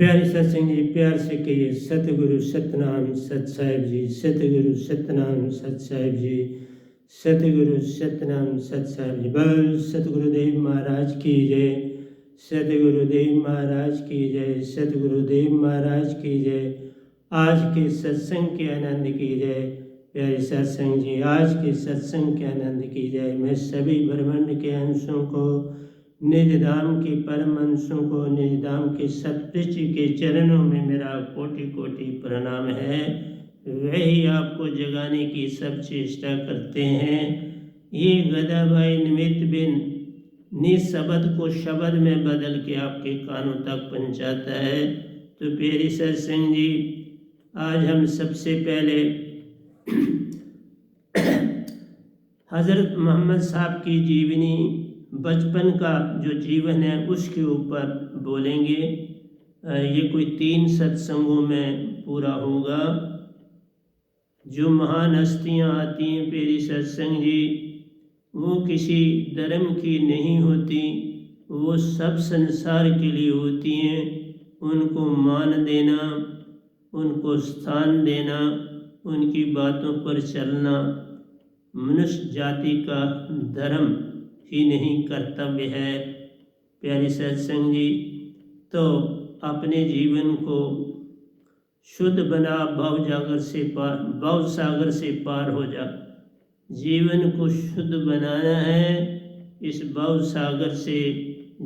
प्यारे सत्संग जी, प्यार से कहिए सतगुरु सतनाम सत साहिब जी, सतगुरु सतनाम सत साहिब जी, सतगुरु सतनाम सत साहिब जी। बोल सतगुरुदेव महाराज की जय, सतगुरुदेव महाराज की जय, सतगुरुदेव महाराज की जय। आज के सत्संग के आनंद की जय। प्यारे सत्संग जी, आज के सत्संग के आनंद की जय। मैं सभी ब्रह्मांड के अंशों को, निज धाम के परम अंशों को, निज धाम के सतपिष्ट के चरणों में मेरा कोटि कोटि प्रणाम है। वही आपको जगाने की सब चेष्टा करते हैं। ये गदाभाई निमित्त बिन निशब्द को शब्द में बदल के आपके कानों तक पहुंचाता है। तो प्यारे सत्संग जी, आज हम सबसे पहले हज़रत मोहम्मद साहब की जीवनी, बचपन का जो जीवन है उसके ऊपर बोलेंगे। ये कोई 3 सत्संगों में पूरा होगा। जो महान हस्तियाँ आती हैं प्यारे सत्संग जी, वो किसी धर्म की नहीं होती, वो सब संसार के लिए होती हैं। उनको मान देना, उनको स्थान देना, उनकी बातों पर चलना मनुष्य जाति का धर्म ही नहीं कर्तव्य है। प्यारे सत्संग जी, तो अपने जीवन को शुद्ध बना, भव सागर से पार हो जा। जीवन को शुद्ध बनाना है, इस भव सागर से,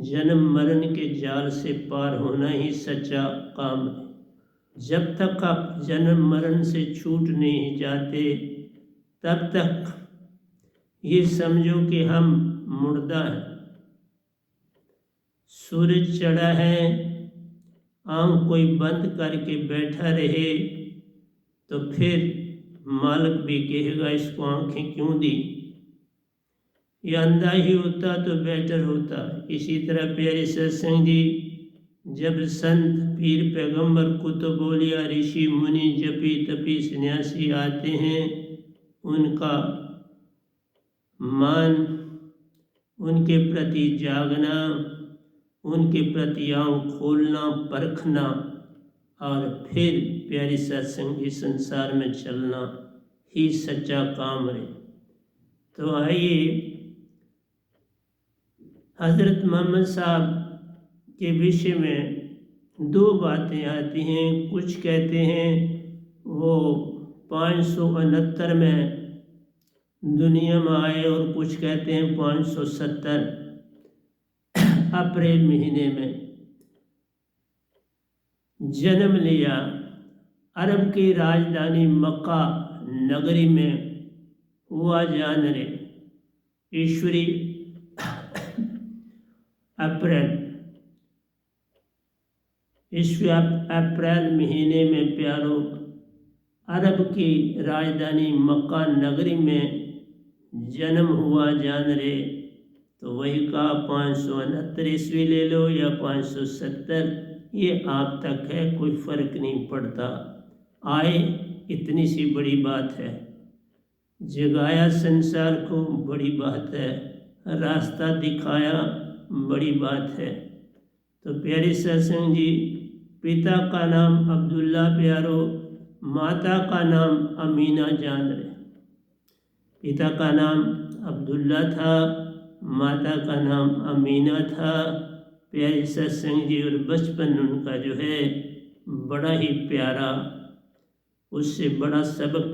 जन्म मरण के जाल से पार होना ही सच्चा काम है। जब तक आप जन्म मरण से छूट नहीं जाते, तब तक ये समझो कि हम मुर्दा हैं। सूरज चढ़ा है, आँख कोई बंद करके बैठा रहे तो फिर मालिक भी कहेगा इसको आँखें क्यों दी। ये अंधा ही होता तो बेटर होता। इसी तरह प्यारे सत्संग जी, जब संत पीर पैगंबर कुतुब औलिया ऋषि मुनि जपी तपी सन्यासी आते हैं, उनका मान, उनके प्रति जागना, उनके प्रति आँख खोलना, परखना और फिर प्यारी सत्संग के संसार में चलना ही सच्चा काम है। तो आइए, हज़रत मोहम्मद साहब के विषय में 2 बातें आती हैं। कुछ कहते हैं वो 569 में दुनिया में आए और कुछ कहते हैं 570 अप्रैल महीने में जन्म लिया। अरब की राजधानी मक्का नगरी में हुआ जान रे ईश्वरी अप्रैल महीने में प्यारो अरब की राजधानी मक्का नगरी में जन्म हुआ जान रे। तो वही कहा 569 ईस्वी ले लो या 570, ये आप तक है, कोई फर्क नहीं पड़ता। आए इतनी सी बड़ी बात है, जगाया संसार को बड़ी बात है, रास्ता दिखाया बड़ी बात है। तो प्यारे सत्संग जी, पिता का नाम अब्दुल्ला प्यारो, माता का नाम अमीना जान रहे। पिता का नाम अब्दुल्ला था, माता का नाम अमीना था। प्यारे सत्संग जी, और बचपन उनका जो है बड़ा ही प्यारा, उससे बड़ा सबक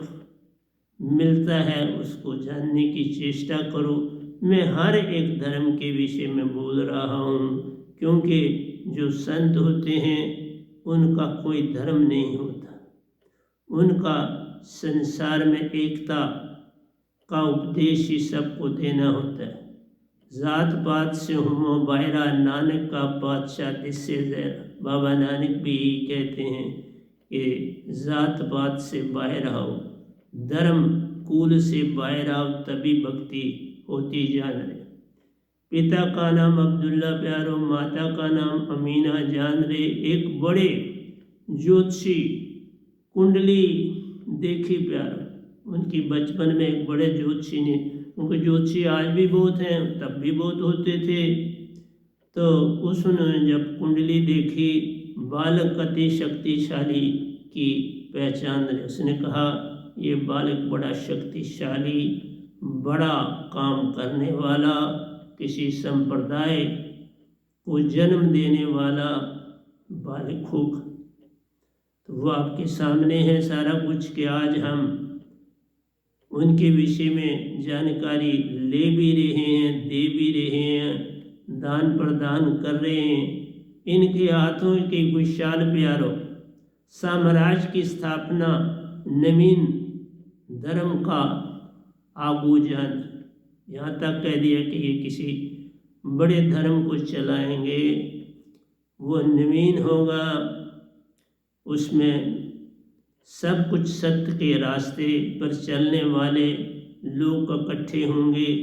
मिलता है, उसको जानने की चेष्टा करो। मैं हर एक धर्म के विषय में बोल रहा हूँ, क्योंकि जो संत होते हैं उनका कोई धर्म नहीं होता, उनका संसार में एकता का उपदेश ही सबको देना होता है। जात पात से हुमो बायरा, नानक का पातशाह दिससे जहरा। बाबा नानक भी यही कहते हैं कि जात पात से बाहर आओ, धर्म कुल से बाहर आओ, तभी भक्ति होती जान रहे। पिता का नाम अब्दुल्ला प्यारो, माता का नाम अमीना जान रे। एक बड़े ज्योतिषी कुंडली देखी प्यारो, उनकी बचपन में एक बड़े ज्योतिषी ने, उनको ज्योतिषी आज भी बहुत हैं, तब भी बहुत होते थे। तो उसने जब कुंडली देखी, बालक अति शक्तिशाली की पहचान रहे। उसने कहा ये बालक बड़ा शक्तिशाली, बड़ा काम करने वाला, किसी संप्रदाय को जन्म देने वाला बालक होगा। तो वो आपके सामने है सारा कुछ कि आज हम उनके विषय में जानकारी ले भी रहे हैं, दे भी रहे हैं, दान प्रदान कर रहे हैं। इनके हाथों के विशाल प्यारों साम्राज्य की स्थापना, नवीन धर्म का आगूजन, यहाँ तक कह दिया कि ये किसी बड़े धर्म को चलाएंगे, वो नवीन होगा, उसमें सब कुछ सत्य के रास्ते पर चलने वाले लोग इकट्ठे होंगे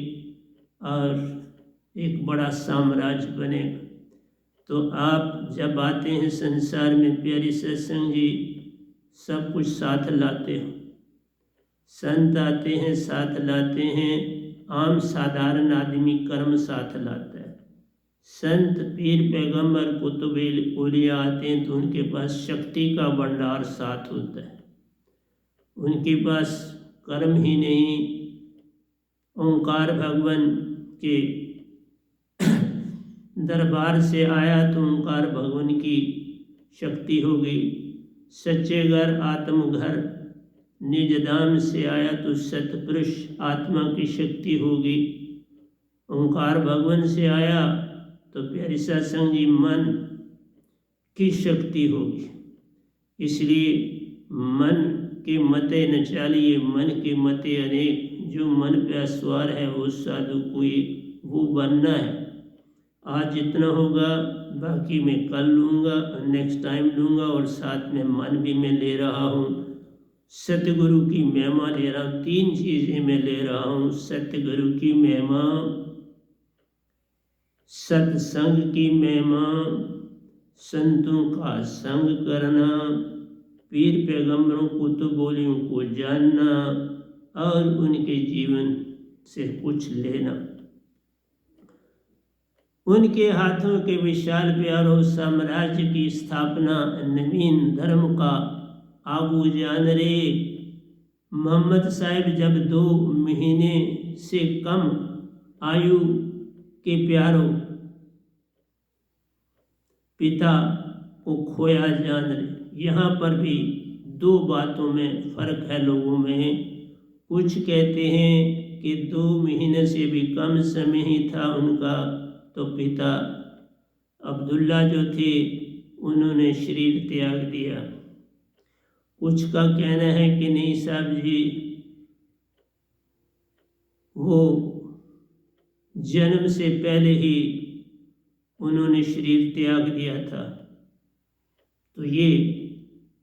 और एक बड़ा साम्राज्य बनेगा। तो आप जब आते हैं संसार में प्यारे सत्संग जी, सब कुछ साथ लाते हो। संत आते हैं साथ लाते हैं, आम साधारण आदमी कर्म साथ लाता है। संत पीर पैगंबर कुतुब औलिया आते हैं तो उनके पास शक्ति का भंडार साथ होता है, उनके पास कर्म ही नहीं, ओंकार भगवान के दरबार से आया तो ओंकार भगवान की शक्ति हो गई। सच्चे घर आत्म घर निज धाम से आया तो सतपुरुष आत्मा की शक्ति होगी। ओंकार भगवान से आया तो प्यारी सत्संग जी मन की शक्ति होगी। इसलिए मन के मते न चालिए, मन के मते अनेक, जो मन पे सवार है वो साधु कोई, वो बनना है। आज जितना होगा बाकी मैं कल लूँगा, नेक्स्ट टाइम लूँगा, और साथ में मन भी मैं ले रहा हूँ। सतगुरु की महिमा ले रहा हूँ, 3 चीज़ें मैं ले रहा हूँ। सतगुरु की महिमा, सत्संग की महिमा, संतों का संग करना, पीर पैगंबरों को तो बोलियों को जानना और उनके जीवन से कुछ लेना। उनके हाथों के विशाल प्यारों साम्राज्य की स्थापना, नवीन धर्म का आगू जान रे। मोहम्मद साहिब जब 2 महीने से कम आयु के प्यारों पिता को खोया जान रहे। यहाँ पर भी 2 बातों में फर्क है लोगों में। कुछ कहते हैं कि 2 महीने से भी कम समय ही था उनका तो पिता अब्दुल्ला जो थे उन्होंने शरीर त्याग दिया। कुछ का कहना है कि नहीं साहब जी, वो जन्म से पहले ही उन्होंने शरीर त्याग दिया था। तो ये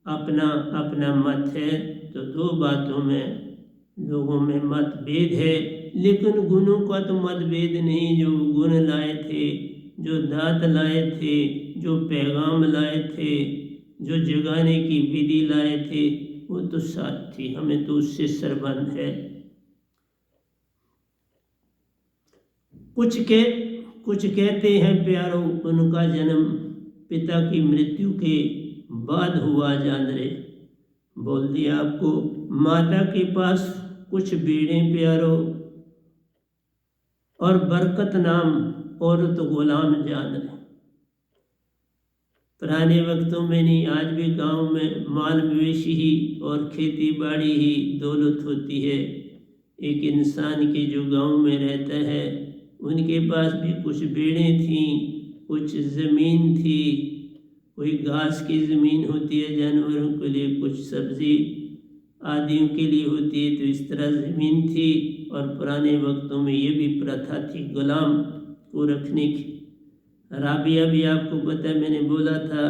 अपना अपना मत है। तो 2 बातों में लोगों में मतभेद है, लेकिन गुणों का तो मतभेद नहीं। जो गुण लाए थे, जो दात लाए थे, जो पैगाम लाए थे, जो जगाने की विधि लाए थे, वो तो साथ थी। हमें तो उससे संबंध है। कुछ कहते हैं प्यारों उनका जन्म पिता की मृत्यु के बाद हुआ जान रे। बोल दिया आपको, माता के पास कुछ बेड़े प्यारों और बरकत नाम औरत गुलाम जान रहे। पुराने वक्तों में नहीं, आज भी गांव में माल मवेशी ही और खेती बाड़ी ही दौलत होती है। एक इंसान के जो गांव में रहता है उनके पास भी कुछ बेड़ें थीं, कुछ ज़मीन थी, कोई घास की ज़मीन होती है जानवरों के लिए, कुछ सब्ज़ी आदियों के लिए होती है। तो इस तरह ज़मीन थी। और पुराने वक्तों में ये भी प्रथा थी गुलाम को रखने की। राबिया भी आपको पता है, मैंने बोला था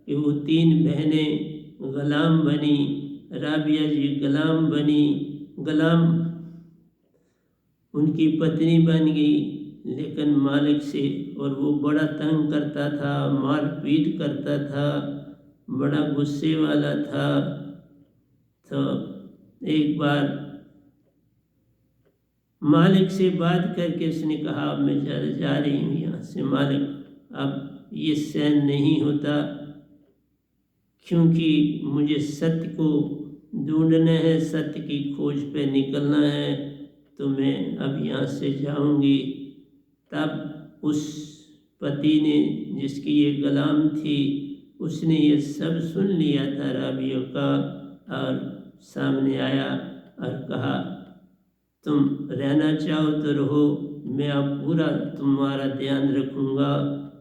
कि वो 3 बहनें गुलाम बनी। राबिया जी गुलाम बनी, गुलाम उनकी पत्नी बन गई, लेकिन मालिक से, और वो बड़ा तंग करता था, मार पीट करता था, बड़ा गुस्से वाला था। तो एक बार मालिक से बात करके उसने कहा मैं जा रही हूँ यहाँ से मालिक, अब ये सहन नहीं होता, क्योंकि मुझे सत्य को ढूंढना है, सत्य की खोज पे निकलना है, तो मैं अब यहाँ से जाऊंगी। तब उस पति ने, जिसकी ये गुलाम थी, उसने ये सब सुन लिया था राबिया का, और सामने आया और कहा, तुम रहना चाहो तो रहो, मैं अब पूरा तुम्हारा ध्यान रखूँगा,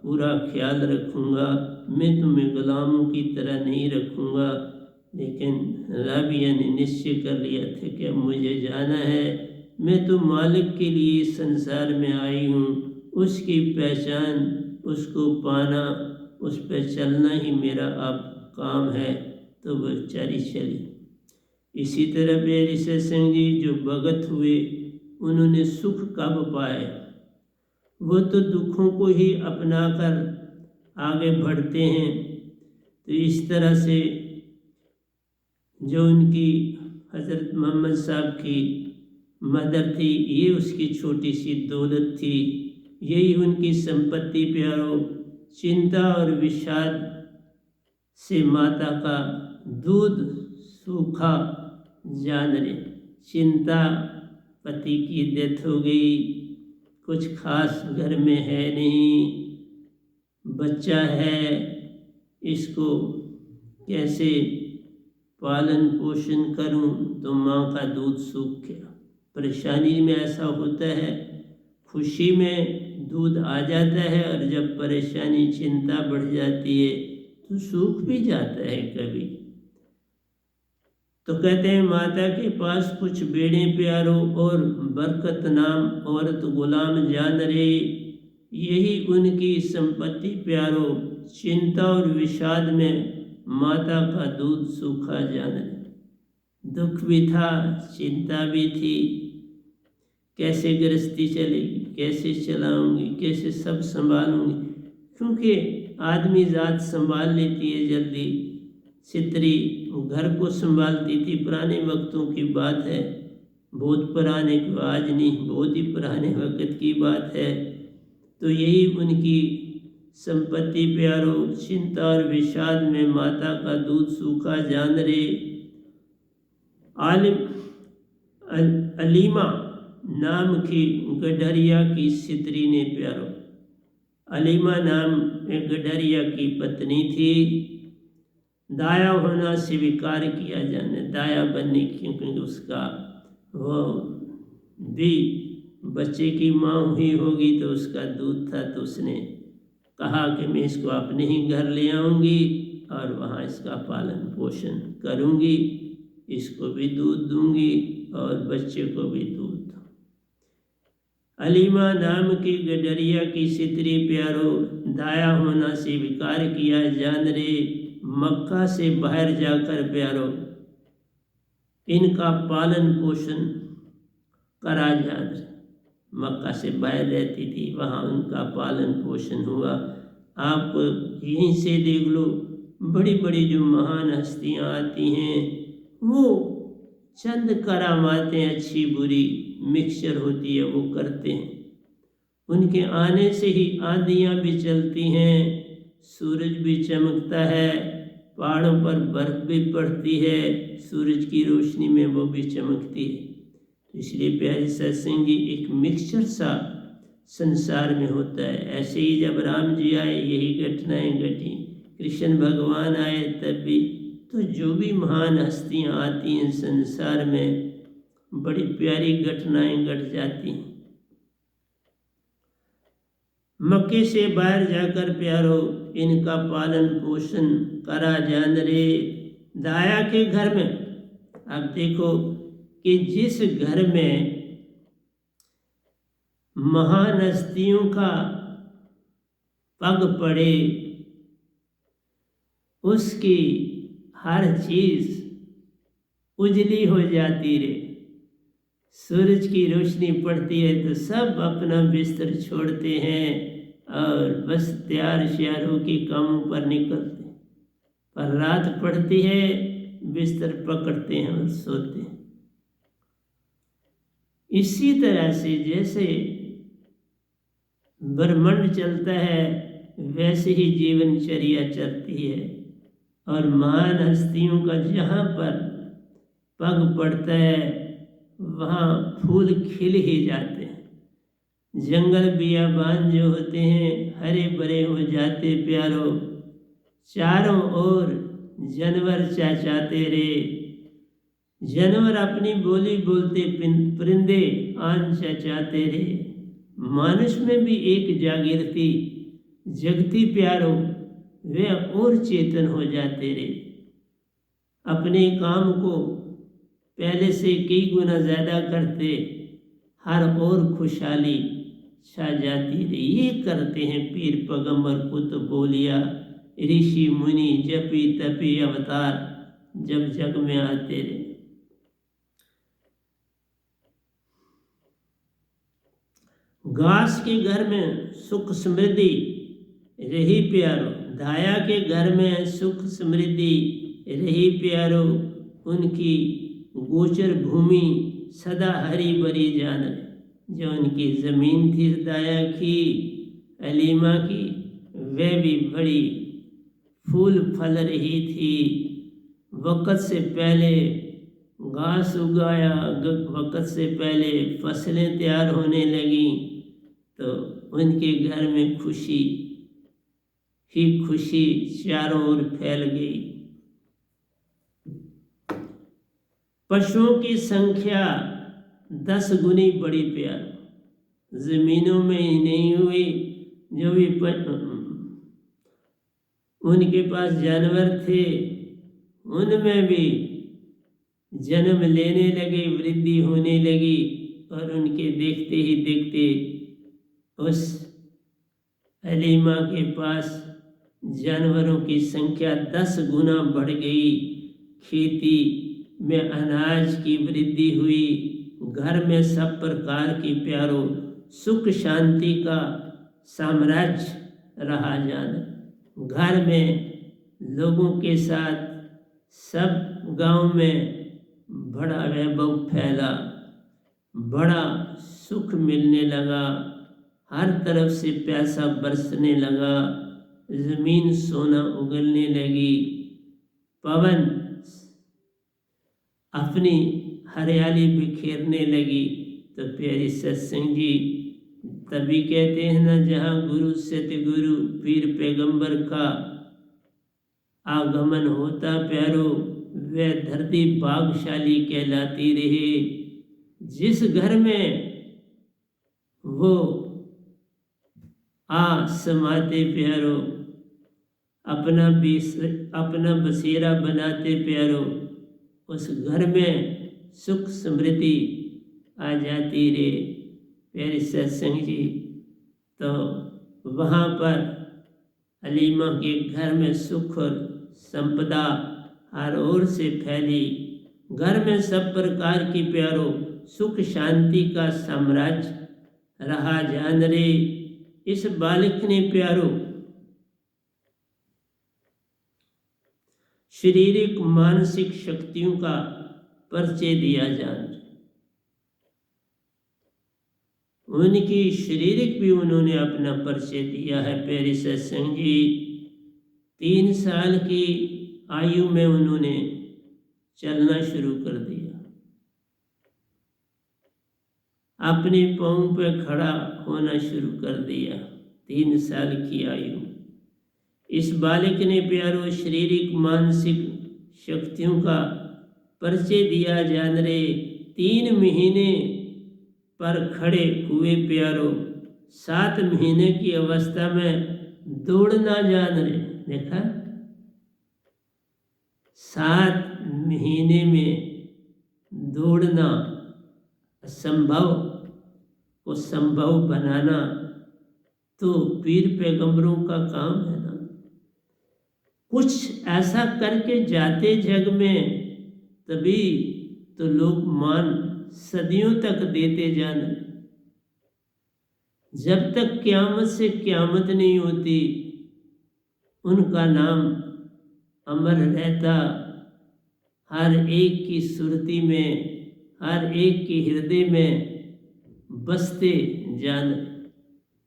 पूरा ख्याल रखूँगा, मैं तुम्हें गुलामों की तरह नहीं रखूँगा। लेकिन राबिया ने निश्चय कर लिया था कि अब मुझे जाना है, मैं तो मालिक के लिए संसार में आई हूँ, उसकी पहचान, उसको पाना, उस पर चलना ही मेरा अब काम है। तो वो बेचारी चली। इसी तरह प्यारी सत्संग जी, जो भगत हुए उन्होंने सुख कब पाए? वो तो दुखों को ही अपनाकर आगे बढ़ते हैं। तो इस तरह से जो उनकी हज़रत मोहम्मद साहब की मदर थी, ये उसकी छोटी सी दौलत थी, यही उनकी संपत्ति। प्यारो, चिंता और विषाद से माता का दूध सूखा जान रहे। चिंता, पति की डेथ हो गई, कुछ खास घर में है नहीं, बच्चा है, इसको कैसे पालन पोषण करूं, तो माँ का दूध सूख गया। परेशानी में ऐसा होता है, खुशी में दूध आ जाता है, और जब परेशानी चिंता बढ़ जाती है तो सूख भी जाता है कभी। तो कहते हैं, माता के पास कुछ बेड़े प्यारो, और बरकत नाम औरत गुलाम जान रे, यही उनकी संपत्ति प्यारो। चिंता और विषाद में माता का दूध सूखा जान रे। दुख भी था, चिंता भी थी, कैसे गृहस्थी चलेगी, कैसे चलाऊंगी, कैसे सब संभालूंगी, क्योंकि आदमी ज़ात संभाल लेती है जल्दी। स्त्री घर को संभालती थी, पुराने वक्तों की बात है, बहुत पुराने, आज नहीं, बहुत ही पुराने वक्त की बात है। तो यही उनकी संपत्ति प्यारो। चिंता और विषाद में माता का दूध सूखा जान रे। अलीमा नाम की गडरिया की स्त्री ने प्यारो, अलीमा नाम एक गडरिया की पत्नी थी, दाया होना स्वीकार किया जाने, दाया बनने की, क्योंकि उसका वो भी बच्चे की माँ हुई होगी, तो उसका दूध था, तो उसने कहा कि मैं इसको अपने ही घर ले आऊँगी और वहाँ इसका पालन पोषण करूँगी, इसको भी दूध दूँगी और बच्चे को भी दूध। अलीमा नाम की गडरिया की स्त्री प्यारो, दाया होना स्वीकार किया जान रे। मक्का से बाहर जाकर प्यारो इनका पालन पोषण करा जान रे। मक्का से बाहर रहती थी, वहाँ उनका पालन पोषण हुआ। आप यहीं से देख लो, बड़ी बड़ी जो महान हस्तियाँ आती हैं, वो चंद करामातें अच्छी बुरी मिक्सचर होती है वो करते हैं। उनके आने से ही आंधियाँ भी चलती हैं, सूरज भी चमकता है, पहाड़ों पर बर्फ भी पड़ती है, सूरज की रोशनी में वो भी चमकती है। इसलिए प्यारी सत्संग जी, एक मिक्सचर सा संसार में होता है। ऐसे ही जब राम जी आए, यही घटनाएं घटी, कृष्ण भगवान आए तब भी। तो जो भी महान हस्तियाँ आती हैं संसार में, बड़ी प्यारी घटनाएं घट जाती हैं। मक्के से बाहर जाकर प्यारो इनका पालन पोषण करा जान रे। दाया के घर में, अब देखो कि जिस घर में महान हस्तियों का पग पड़े, उसकी हर चीज उजली हो जाती रे। सूरज की रोशनी पड़ती है तो सब अपना बिस्तर छोड़ते हैं और बस तैयार श्यार होकर कामों पर निकलते हैं। पर रात पड़ती है, बिस्तर पकड़ते हैं और सोते हैं। इसी तरह से जैसे ब्रह्मांड चलता है, वैसे ही जीवनचर्या चलती है। और महान हस्तियों का जहाँ पर पग पड़ता है वहाँ फूल खिल ही जाते हैं। जंगल बियाबान जो होते हैं हरे भरे हो जाते प्यारो। चारों ओर जानवर चहचहाते रे। जानवर अपनी बोली बोलते, परिंदे आन चहचहाते रे। मानुष में भी एक जागृति जगती प्यारो, वे और चेतन हो जाते रे। अपने काम को पहले से कई गुना ज़्यादा करते, हर ओर खुशहाली छा जाती रे। ये करते हैं पीर पैगंबर कुतुब बोलिया, ऋषि मुनि जपी तपी अवतार जब जग में आते रे। घास के घर में सुख समृद्धि रही प्यारो, धाया के घर में सुख समृद्धि रही प्यारो। उनकी गोचर भूमि सदा हरी भरी जान। जो उनकी ज़मीन थी दाया की अलीमा की, वह भी बड़ी फूल फल रही थी। वक़्त से पहले घास उगाया, वक़्त से पहले फसलें तैयार होने लगी, तो उनके घर में खुशी ही खुशी चारों ओर फैल गई। पशुओं की संख्या 10 गुनी बड़ी प्यार। जमीनों में ही नहीं हुई, जो भी उनके पास जानवर थे उनमें भी जन्म लेने लगे, वृद्धि होने लगी। और उनके देखते ही देखते उस हलीमा के पास जानवरों की संख्या 10 गुना बढ़ गई। खेती में अनाज की वृद्धि हुई। घर में सब प्रकार की प्यारो सुख शांति का साम्राज्य रहा जाना। घर में लोगों के साथ सब गांव में बड़ा वैभव फैला, बड़ा सुख मिलने लगा। हर तरफ से पैसा बरसने लगा, जमीन सोना उगलने लगी, पवन अपनी हरियाली बिखेरने लगी। तो प्यारी सत्संग जी तभी कहते हैं ना, जहाँ गुरु सतगुरु पीर पैगंबर का आगमन होता प्यारो, वह धरती भाग्यशाली कहलाती रहे। जिस घर में वो आ समाते प्यारो, अपना बसेरा बनाते प्यारो, उस घर में सुख समृद्धि आ जाती रे प्यारे सत्संग जी। तो वहाँ पर हलीमा के घर में सुख और संपदा हर ओर से फैली। घर में सब प्रकार की प्यारो सुख शांति का साम्राज्य रहा जान रे। इस बालक ने प्यारो शारीरिक मानसिक शक्तियों का परिचय दिया जान। उनकी शारीरिक भी उन्होंने अपना परिचय दिया है प्यारे सत्संग जी। 3 साल की आयु में उन्होंने चलना शुरू कर दिया, अपने पांव पे खड़ा होना शुरू कर दिया। 3 साल की आयु इस बालक ने प्यारो शारीरिक मानसिक शक्तियों का परिचय दिया जान रे। 3 महीने पर खड़े हुए प्यारो, 7 महीने की अवस्था में दौड़ना जान रे। देखा, 7 महीने में दौड़ना, असंभव को संभव बनाना तो पीर पैगंबरों का काम है ना। कुछ ऐसा करके जाते जग में, तभी तो लोग मान सदियों तक देते जाना। जब तक क़यामत से क़यामत नहीं होती उनका नाम अमर रहता, हर एक की सुरती में, हर एक के हृदय में बसते जान।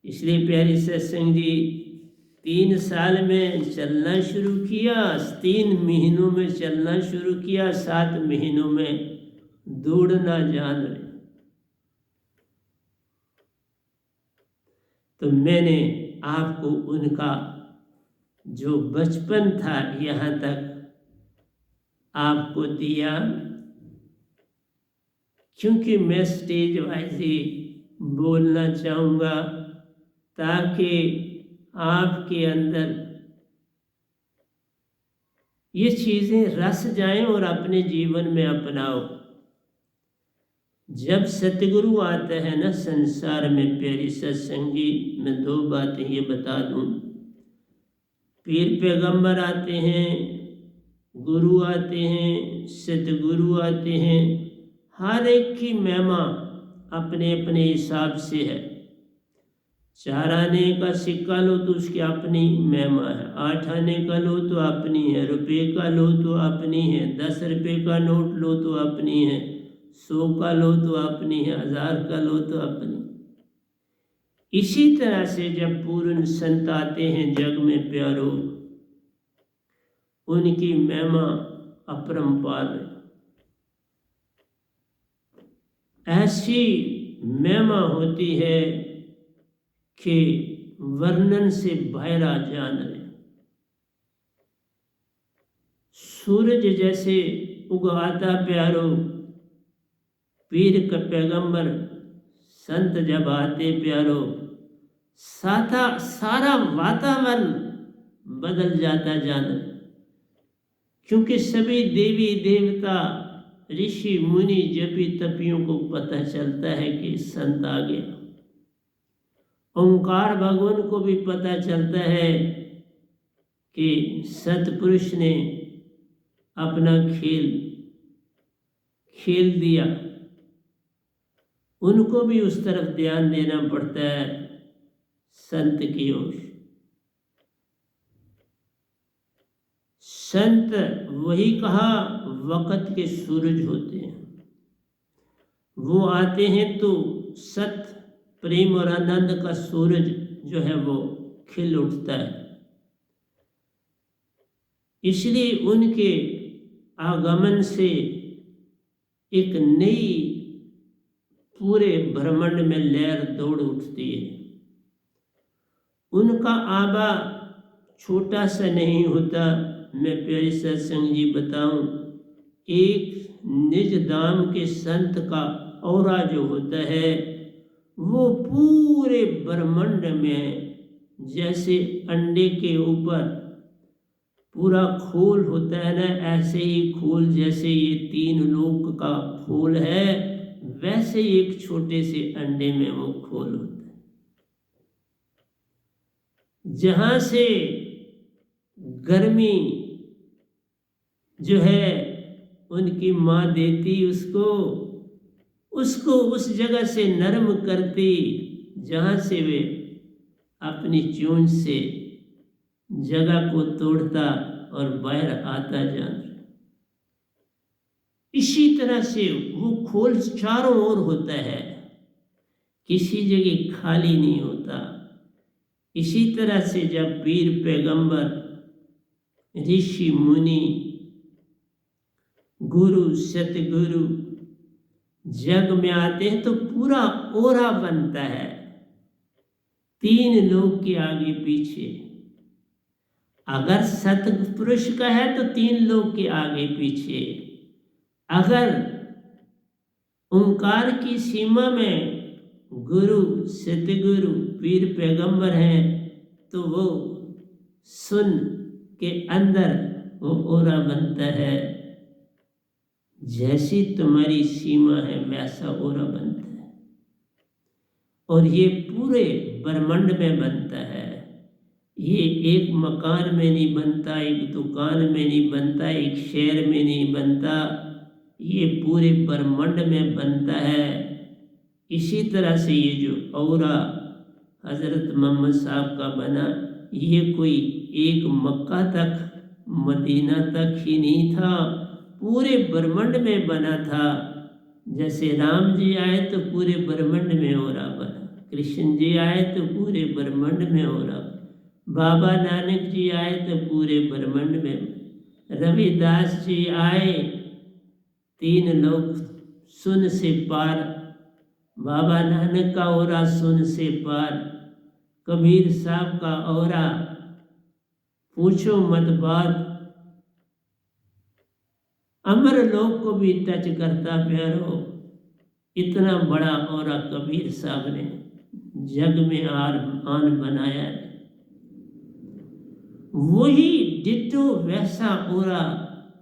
इसलिए प्यारी सत्संग जी 3 साल में चलना शुरू किया, 3 महीनों में चलना शुरू किया, 7 महीनों में दौड़ना जान रहे। तो मैंने आपको उनका जो बचपन था यहाँ तक आपको दिया, क्योंकि मैं स्टेज वाइज ही बोलना चाहूँगा ताकि आपके अंदर ये चीज़ें रस जाएं और अपने जीवन में अपनाओ। जब सतगुरु आता है ना संसार में प्यारी सत्संगी, मैं 2 बातें ये बता दूं। पीर पैगंबर आते हैं, गुरु आते हैं, सतगुरु आते हैं, हर एक की महिमा अपने अपने हिसाब से है। 4 आने का सिक्का लो तो उसकी अपनी महिमा है, 8 आने का लो तो अपनी है, रुपये का लो तो अपनी है, 10 रुपये का नोट लो तो अपनी है, 100 का लो तो अपनी है, 1000 का लो तो अपनी। इसी तरह से जब पूर्ण संत आते हैं जग में प्यारो, उनकी महिमा अपरंपार है। ऐसी महिमा होती है कि वर्णन से बहरा जान रहे। सूरज जैसे उगाता प्यारो, पीर का पैगंबर संत जब आते प्यारो, सारा वातावरण बदल जाता जान रहे। क्योंकि सभी देवी देवता ऋषि मुनि जपी तपियों को पता चलता है कि संत आ गया। ओंकार भगवान को भी पता चलता है कि सतपुरुष ने अपना खेल दिया। उनको भी उस तरफ ध्यान देना पड़ता है संत की ओर। संत वही कहा वक़्त के सूरज होते हैं, वो आते हैं तो सत्य प्रेम और आनंद का सूरज जो है वो खिल उठता है। इसलिए उनके आगमन से एक नई पूरे ब्रह्मांड में लहर दौड़ उठती है। उनका आबा छोटा सा नहीं होता। मैं प्यारी सत्संग जी बताऊं, एक निज धाम के संत का औरा जो होता है वो पूरे ब्रह्मांड में जैसे अंडे के ऊपर पूरा खोल होता है ना, ऐसे ही खोल जैसे ये 3 लोक का खोल है, वैसे एक छोटे से अंडे में वो खोल होता है, जहां से गर्मी जो है उनकी माँ देती उसको उस जगह से नरम करती जहाँ से वे अपनी चोंच से जगह को तोड़ता और बाहर आता जान। इसी तरह से वो खोल चारों ओर होता है, किसी जगह खाली नहीं होता। इसी तरह से जब पीर पैगंबर ऋषि मुनि गुरु सतगुरु जग में आते हैं तो पूरा ओरा बनता है, 3 लोग के आगे पीछे। अगर सतपुरुष का है तो 3 लोग के आगे पीछे। अगर ओंकार की सीमा में गुरु सतगुरु पीर पैगंबर हैं तो वो सुन के अंदर वो ओरा बनता है। जैसी तुम्हारी सीमा है वैसा ओरा बनता है, और ये पूरे ब्रह्मांड में बनता है। ये एक मकान में नहीं बनता, एक दुकान में नहीं बनता, एक शहर में नहीं बनता, ये पूरे ब्रह्मांड में बनता है। इसी तरह से ये जो औरा हज़रत मोहम्मद साहब का बना, ये कोई एक मक्का तक मदीना तक ही नहीं था, पूरे ब्रह्मांड में बना था। जैसे राम जी आए तो पूरे ब्रह्मांड में औरा बना, कृष्ण जी आए तो पूरे ब्रह्मांड में औरा, बाबा नानक जी आए तो पूरे ब्रह्मांड में, रविदास जी आए 3 लोग शून्य से पार, बाबा नानक का औरा शून्य से पार, कबीर साहब का औरा पूछो मत बात, अमर लोक को भी टच करता प्यारो। इतना बड़ा औरा कबीर साहब ने जग में आन बनाया है। वही डिट्टो वैसा औरा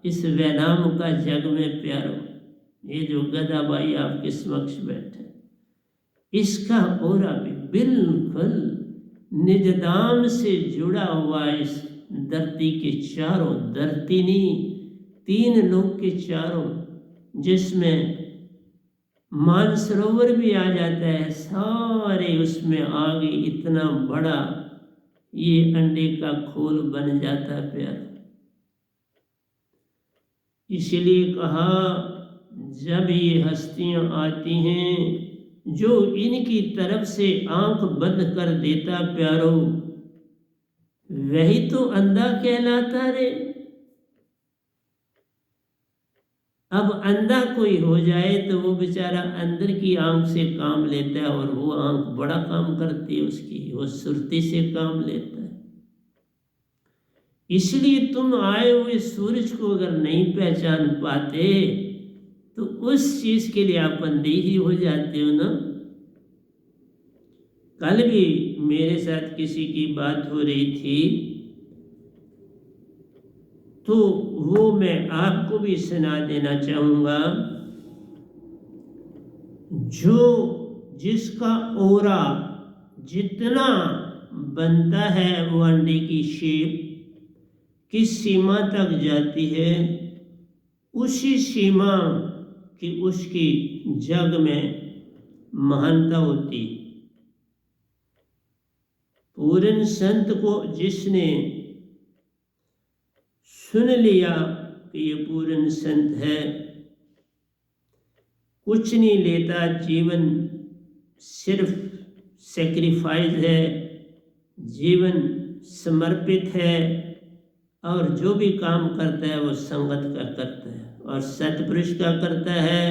इस वैनाम का जग में प्यारो। ये जो गदाबाई आपके समक्ष बैठे, इसका औरा भी बिल्कुल निजदाम से जुड़ा हुआ इस धरती के चारों, धरती नहीं 3 लोक के चारों, जिसमें मानसरोवर भी आ जाता है, सारे उसमें आगे इतना बड़ा ये अंडे का खोल बन जाता है प्यार। इसलिए कहा जब ये हस्तियां आती हैं, जो इनकी तरफ से आंख बंद कर देता प्यारो, वही तो अंधा कहलाता रे। अब अंधा कोई हो जाए तो वो बेचारा अंदर की आंख से काम लेता है, और वो आंख बड़ा काम करती है उसकी, वो सुरती से काम लेता है। इसलिए तुम आए हुए सूरज को अगर नहीं पहचान पाते तो उस चीज के लिए आप बंदेही हो जाते हो ना। कल भी मेरे साथ किसी की बात हो रही थी, तो वो मैं आपको भी सुना देना चाहूँगा। जो जिसका ओरा जितना बनता है, वो अंडे की शेप किस सीमा तक जाती है, उसी सीमा की उसकी जग में महानता होती। पूर्ण संत को जिसने सुन लिया कि ये पूर्ण संत है, कुछ नहीं लेता, जीवन सिर्फ सेक्रीफाइस है, जीवन समर्पित है, और जो भी काम करता है वो संगत का करता है, और सतपुरुष का करता है,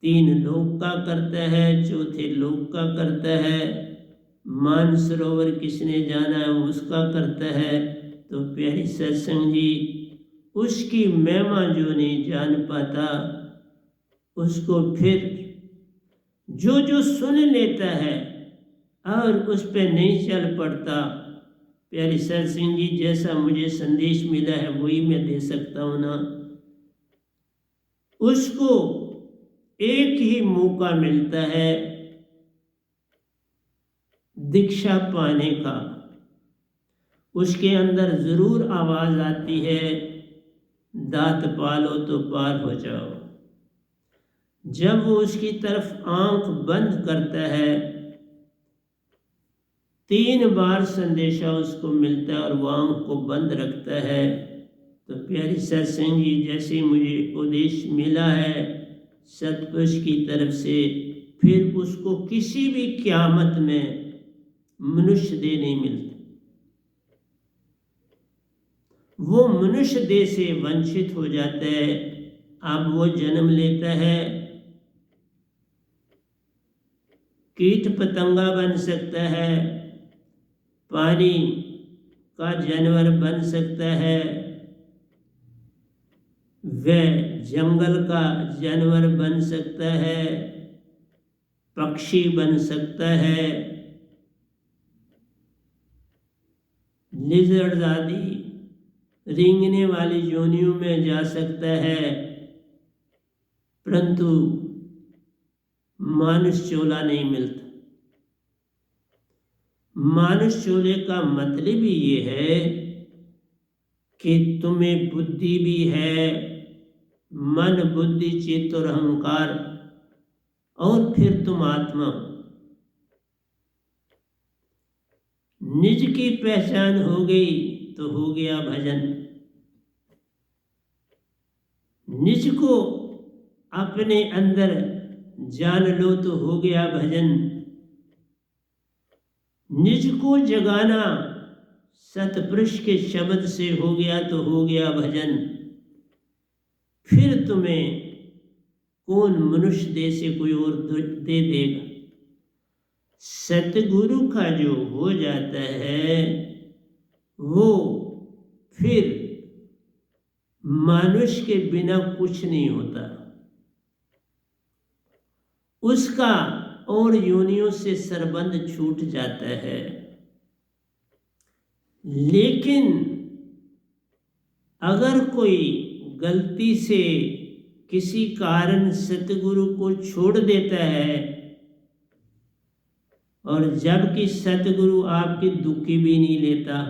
3 लोक का करता है, चौथे लोक का करता है, मानसरोवर किसने जाना है उसका करता है। तो प्यारी सत्संग जी, उसकी महिमा जो नहीं जान पाता, उसको फिर जो जो सुन लेता है और उस पे नहीं चल पड़ता, प्यारी सत्संग जी जैसा मुझे संदेश मिला है वही मैं दे सकता हूँ ना। उसको एक ही मौका मिलता है दीक्षा पाने का। उसके अंदर जरूर आवाज आती है, दांत पालो तो पार हो जाओ। जब वो उसकी तरफ आंख बंद करता है, 3 बार संदेशा उसको मिलता है, और वो आंख को बंद रखता है। तो प्यारी सत्संग जी, जैसे मुझे उपदेश मिला है सतपुरुष की तरफ से, फिर उसको किसी भी क़यामत में मनुष्य देह नहीं मिलता। वो मनुष्य देह से वंचित हो जाता है। अब वो जन्म लेता है, कीट पतंगा बन सकता है, पानी का जानवर बन सकता है, वह जंगल का जानवर बन सकता है, पक्षी बन सकता है, लिजर्ड आदि रेंगने वाली योनियों में जा सकता है, परंतु मानुष चोला नहीं मिलता। मानुष चोले का मतलब ही ये है कि तुम्हें बुद्धि भी है, मन बुद्धि चित्त और अहंकार, और फिर तुम आत्मा। निज की पहचान हो गई तो हो गया भजन। निज को अपने अंदर जान लो तो हो गया भजन। निज को जगाना सतपुरुष के शब्द से हो गया तो हो गया भजन, फिर तुम्हें कौन मनुष्य देह से कोई और दे देगा। सतगुरु का जो हो जाता है वो फिर मनुष्य के बिना कुछ नहीं होता, उसका और योनियों से संबंध छूट जाता है। लेकिन अगर कोई गलती से किसी कारण सतगुरु को छोड़ देता है, और जबकि सतगुरु आपकी दुखी भी नहीं लेता,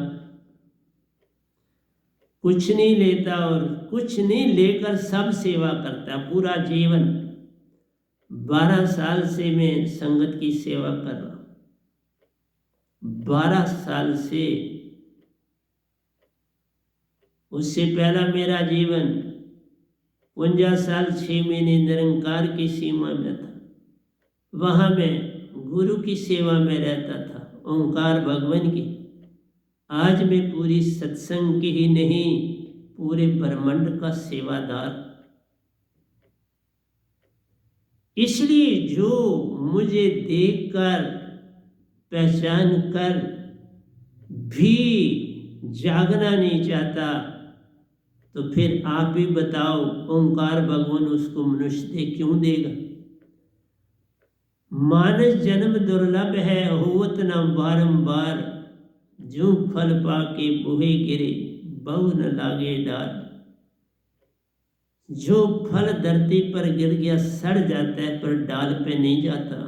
कुछ नहीं लेता और कुछ नहीं लेकर सब सेवा करता, पूरा जीवन 12 साल से मैं संगत की सेवा कर रहा हूँ, 12 साल से। उससे पहला मेरा जीवन 49 साल 6 महीने निरंकार की सीमा में था, वहाँ मैं गुरु की सेवा में रहता था, ओंकार भगवान की। आज मैं पूरी सत्संग की ही नहीं, पूरे ब्रह्मांड का सेवादार। इसलिए जो मुझे देखकर पहचान कर भी जागना नहीं चाहता, तो फिर आप ही बताओ ओंकार भगवान उसको मनुष्य देह क्यों देगा। मानस जन्म दुर्लभ है, होवत न बारंबार, जो फल पाके बुहे गिरे बहु न लागे डाल। जो फल धरती पर गिर गया सड़ जाता है, पर डाल पे नहीं जाता।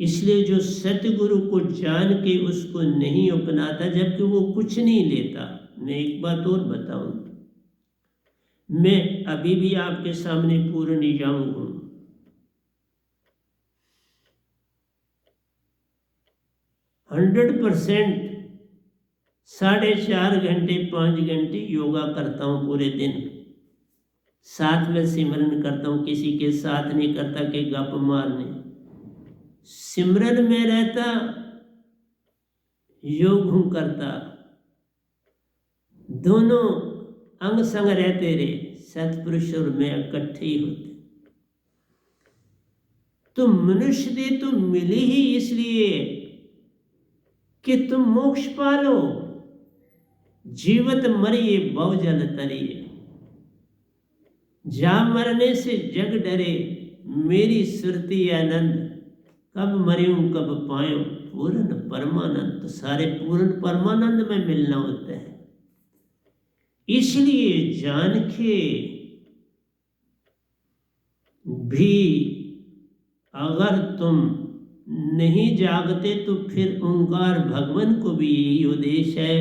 इसलिए जो सतगुरु को जान के उसको नहीं अपनाता, जबकि वो कुछ नहीं लेता। मैं एक बात और बताऊं, मैं अभी भी आपके सामने पूर्ण निजांग हूं। हंड्रेड 4.5 घंटे 5 घंटे योगा करता हूँ पूरे दिन, साथ में सिमरन करता हूँ, किसी के साथ नहीं करता कि गप मारने। सिमरन में रहता, योग हूँ करता, दोनों अंग संग रहते रहे, सतपुरुष और मैं इकट्ठे ही होते। तो मनुष्य देह तो मिली ही इसलिए कि तुम मोक्ष पालो, जीवत मरिए बहु जल तरिए। जा मरने से जग डरे, मेरी सुरती आनंद, कब मरियूं कब पायूं पूर्ण परमानंद। तो सारे पूर्ण परमानंद में मिलना होता है। इसलिए जान के भी अगर तुम नहीं जागते, तो फिर ओंकार भगवान को भी यही उद्देश्य है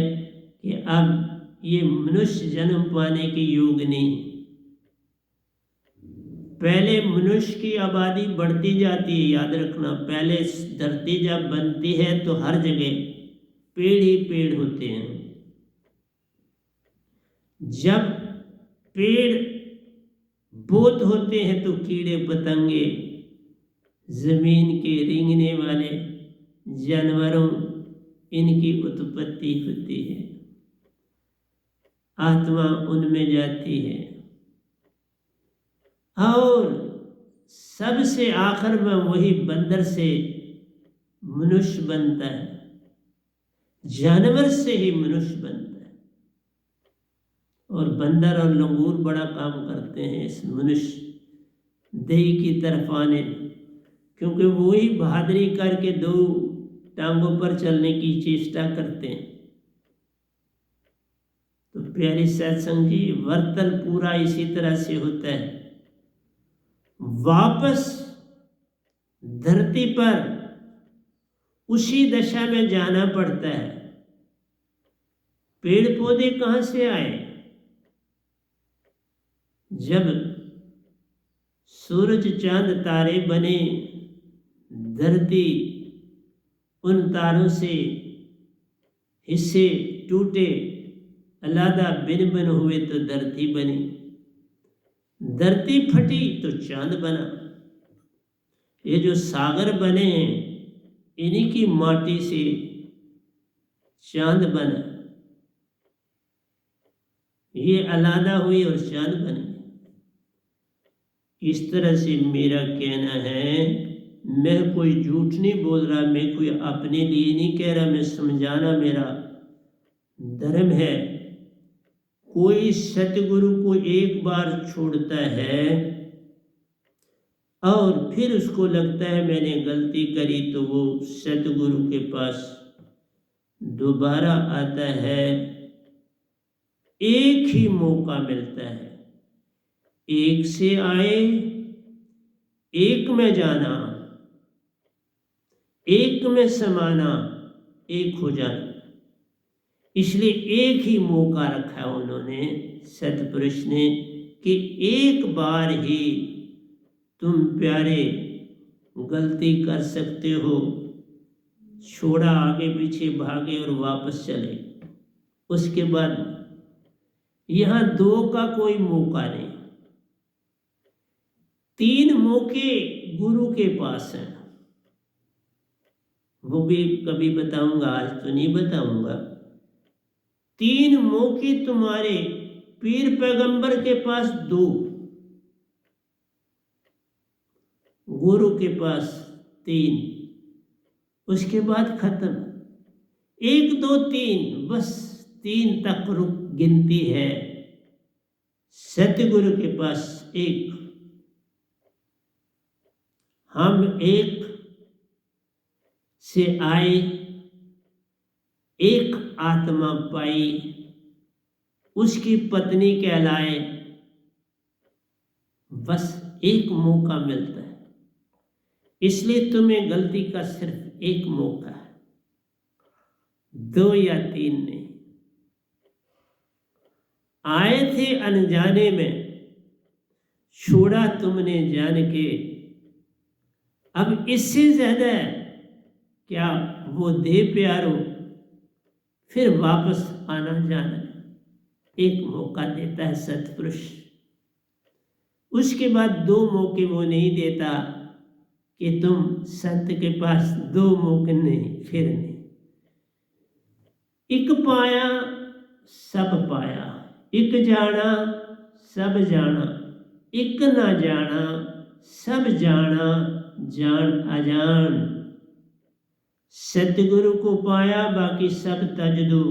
कि अब ये मनुष्य जन्म पाने के योग नहीं। पहले मनुष्य की आबादी बढ़ती जाती है, याद रखना। पहले धरती जब बनती है तो हर जगह पेड़ ही पेड़ होते हैं। जब पेड़ बहुत होते हैं तो कीड़े पतंगे, जमीन के रेंगने वाले जानवरों, इनकी उत्पत्ति होती है, आत्मा उनमें जाती है, और सबसे आखिर में वही बंदर से मनुष्य बनता है, जानवर से ही मनुष्य बनता है। और बंदर और लंगूर बड़ा काम करते हैं इस मनुष्य देह की तरफ आने, क्योंकि वो ही बहादुरी करके 2 टांगों पर चलने की चेष्टा करते हैं। तो प्यारी सत्संग जी, वर्तन पूरा इसी तरह से होता है। वापस धरती पर उसी दशा में जाना पड़ता है। पेड़ पौधे कहाँ से आए? जब सूरज चांद तारे बने, धरती उन तारों से हिस्से टूटे, अलग भिन्न भिन्न हुए तो धरती बनी। धरती फटी तो चांद बना। ये जो सागर बने हैं, इन्हीं की माटी से चांद बना, ये अलादा हुई और चांद बन गई। इस तरह से मेरा कहना है, मैं कोई झूठ नहीं बोल रहा, मैं कोई अपने लिए नहीं कह रहा, मैं समझाना मेरा धर्म है। कोई सतगुरु को एक बार छोड़ता है और फिर उसको लगता है मैंने गलती करी, तो वो सतगुरु के पास दोबारा आता है। एक ही मौका मिलता है, एक से आए, एक में जाना, एक में समाना, एक हो जाना। इसलिए एक ही मौका रखा है उन्होंने, सतपुरुष ने, कि एक बार ही तुम प्यारे गलती कर सकते हो, छोड़ा, आगे पीछे भागे और वापस चले। उसके बाद यहां दो का कोई मौका नहीं, 3 मौके गुरु के पास हैं। वो भी कभी बताऊंगा, आज तो नहीं बताऊंगा। 3 मौके तुम्हारे पीर पैगंबर के पास, 2 गुरु के पास 3, उसके बाद खत्म। 1 2 3, बस 3 तक रुक गिनती है। सतगुरु के पास 1, हम 1 से आए, एक आत्मा पाई, उसकी पत्नी कहलाए, बस एक मौका मिलता है। इसलिए तुम्हें गलती का सिर्फ एक मौका है, 2 या 3 नहीं। आए थे अनजाने में, छोड़ा तुमने जान के, अब इससे ज्यादा क्या वो दे प्यारो, फिर वापस आना जाना। एक मौका देता है सतपुरुष, उसके बाद 2 मौके वो नहीं देता कि तुम संत के पास 2 मौके नहीं, फिर नहीं। एक पाया सब पाया, एक जाना सब जाना, एक ना जाना सब जाना, जान अजान। सतगुरु को पाया, बाकी सब तज दो।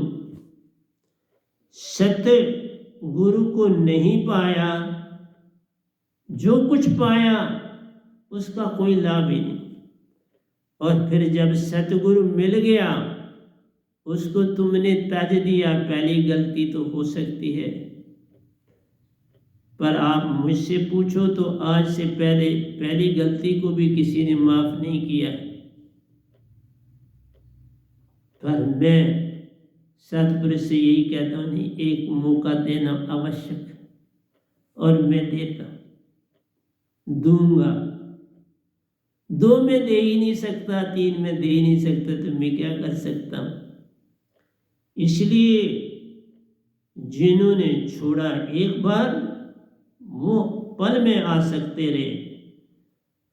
सतगुरु को नहीं पाया, जो कुछ पाया उसका कोई लाभ ही नहीं। और फिर जब सतगुरु मिल गया, उसको तुमने तज दिया, पहली गलती तो हो सकती है, पर आप मुझसे पूछो तो आज से पहले पहली गलती को भी किसी ने माफ नहीं किया। पर मैं सतपुरुष से यही कहता हूँ, नहीं, एक मौका देना आवश्यक, और मैं देता दूंगा। 2 में दे ही नहीं सकता, 3 में दे ही नहीं सकता, तो मैं क्या कर सकता हूँ। इसलिए जिन्होंने छोड़ा एक बार, वो पल में आ सकते रहे,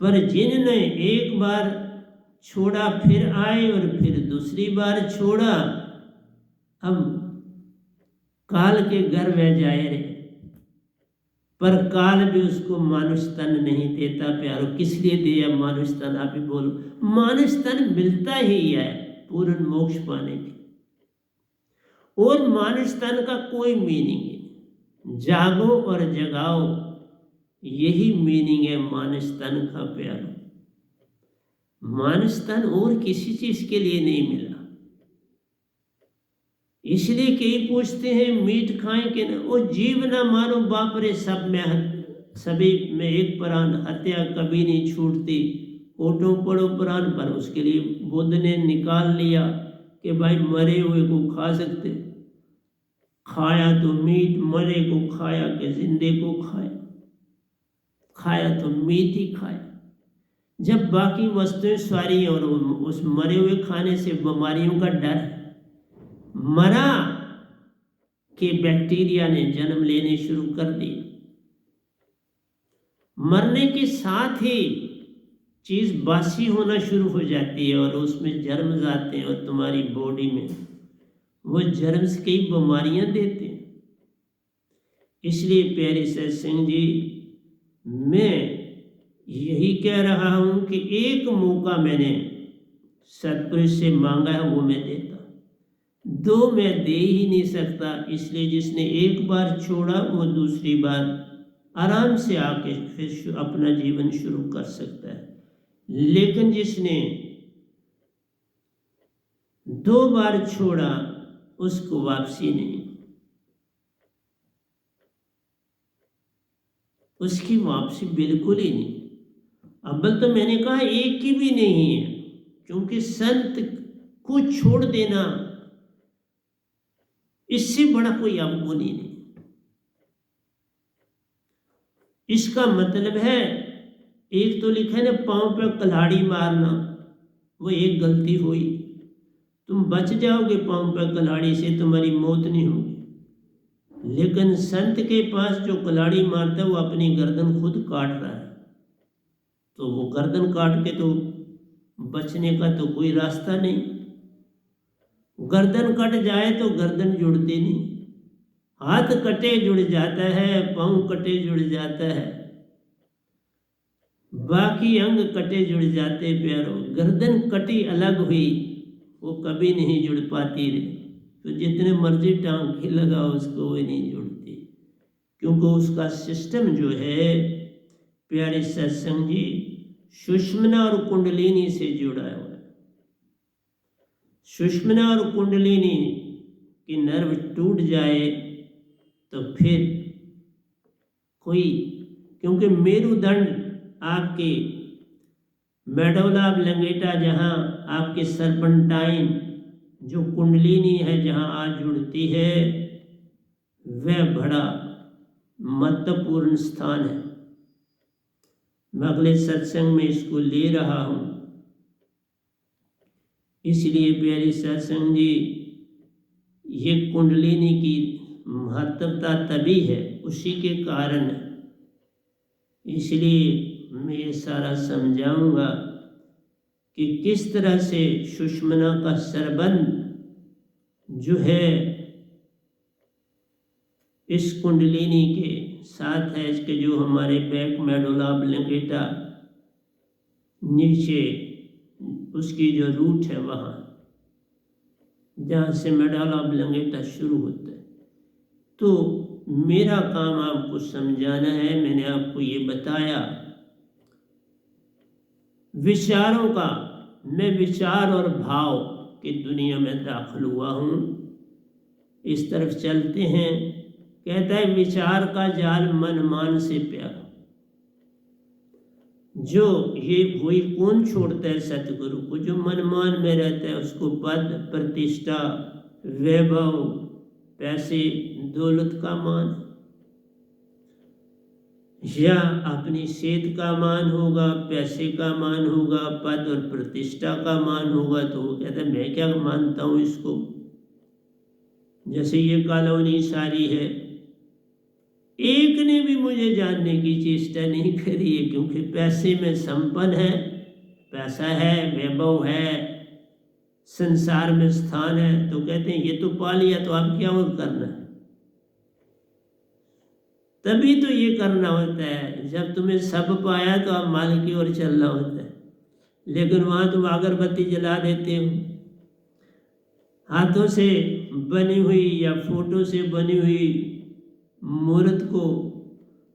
पर जिन्होंने एक बार छोड़ा फिर आए और फिर दूसरी बार छोड़ा, अब काल के घर में जाए रहे। पर काल भी उसको मानुष तन नहीं देता प्यारो। किस लिए दिया मानुष तन, आप ही बोलो। मानुष तन मिलता ही है पूर्ण मोक्ष पाने के, और मानुष तन का कोई मीनिंग नहीं। जागो और जगाओ, यही मीनिंग है मानुष तन का प्यारो। मानुष तन और किसी चीज के लिए नहीं मिला। इसलिए कई पूछते हैं मीट खाएं कि न, वो जीव ना मारो बाप रे, सब में सभी में एक प्राण, हत्या कभी नहीं छूटती। ओटो पड़ो प्राण, पर उसके लिए बुद्ध ने निकाल लिया कि भाई मरे हुए को खा सकते। खाया तो मीट, मरे को खाया कि जिंदे को खाया, खाया तो मीट ही खाया। जब बाकी वस्तुएं सारी, और उस मरे हुए खाने से बीमारियों का डर है। मरा कि बैक्टीरिया ने जन्म लेने शुरू कर दिए। मरने के साथ ही चीज बासी होना शुरू हो जाती है और उसमें जर्म जाते हैं और तुम्हारी बॉडी में वो जन्म से कई बीमारियां देते हैं। इसलिए प्यारे सत्संग जी, मैं यही कह रहा हूं कि एक मौका मैंने सतपुरुष से मांगा है, वो मैं देता, दो मैं दे ही नहीं सकता। इसलिए जिसने एक बार छोड़ा वो दूसरी बार आराम से आके फिर अपना जीवन शुरू कर सकता है, लेकिन जिसने दो बार छोड़ा उसको वापसी नहीं, उसकी वापसी बिल्कुल ही नहीं। अव्वल तो मैंने कहा एक की भी नहीं है, क्योंकि संत को छोड़ देना इससे बड़ा कोई अवगुण ही नहीं। इसका मतलब है, एक तो लिखा है ना, पांव पे कुल्हाड़ी मारना, वो एक गलती हुई, तुम बच जाओगे पांव पे कुल्हाड़ी से, तुम्हारी मौत नहीं होगी। लेकिन संत के पास जो कुल्हाड़ी मारता है वो अपनी गर्दन खुद काट रहा है, तो वो गर्दन काट के तो बचने का तो कोई रास्ता नहीं। गर्दन कट जाए तो गर्दन जुड़ती नहीं, हाथ कटे जुड़ जाता है, पांव कटे जुड़ जाता है, बाकी अंग कटे जुड़ जाते प्यारो। गर्दन कटी अलग हुई, वो कभी नहीं जुड़ पाती रे। तो जितने मर्जी टांग लगाओ उसको, वो नहीं जुड़ती, क्योंकि उसका सिस्टम जो है प्यारे सत्संग जी, सुषुम्ना और कुंडलिनी से जुड़ा हुआ है। सुषुम्ना और कुंडलिनी की नर्व टूट जाए तो फिर कोई, क्योंकि मेरुदंड आपके मेडोला ऑब्लंगेटा, जहाँ आपके सर्पेंटाइन जो कुंडलिनी है जहाँ आज जुड़ती है, वह बड़ा महत्वपूर्ण स्थान है। मैं अगले सत्संग में इसको ले रहा हूँ। इसलिए प्यारी सत्संग जी, ये कुंडलिनी की महत्वता तभी है, उसी के कारण है। इसलिए मैं ये सारा समझाऊंगा कि किस तरह से सुषुम्ना का संबंध जो है इस कुंडलिनी के साथ है, इसके जो हमारे बैक मेडुला ऑब्लंगेटा नीचे उसकी जो रूट है, वहाँ जहाँ से मेडुला ऑब्लंगेटा शुरू होता है। तो मेरा काम आपको समझाना है। मैंने आपको ये बताया विचारों का, मैं विचार और भाव की दुनिया में दाखिल हुआ हूँ। इस तरफ चलते हैं। कहता है विचार का जाल मन मान से प्यारा, जो ये वही कौन छोड़ता है सतगुरु को, जो मन मान में रहता है, उसको पद प्रतिष्ठा वैभव पैसे दौलत का मान या अपनी सेहत का मान होगा, पैसे का मान होगा, पद और प्रतिष्ठा का मान होगा, तो वो कहता है मैं क्या मानता हूँ इसको। जैसे ये कॉलोनी सारी है, एक ने भी मुझे जानने की चेष्टा नहीं करी है, क्योंकि पैसे में संपन्न है, पैसा है, वैभव है, संसार में स्थान है, तो कहते हैं ये तो पा लिया तो आप क्या और करना है। तभी तो ये करना होता है, जब तुम्हें सब पाया तो आप माल की ओर चलना होता है। लेकिन वहाँ तुम अगरबत्ती जला देते हो, हाथों से बनी हुई या फोटो से बनी हुई मूर्त को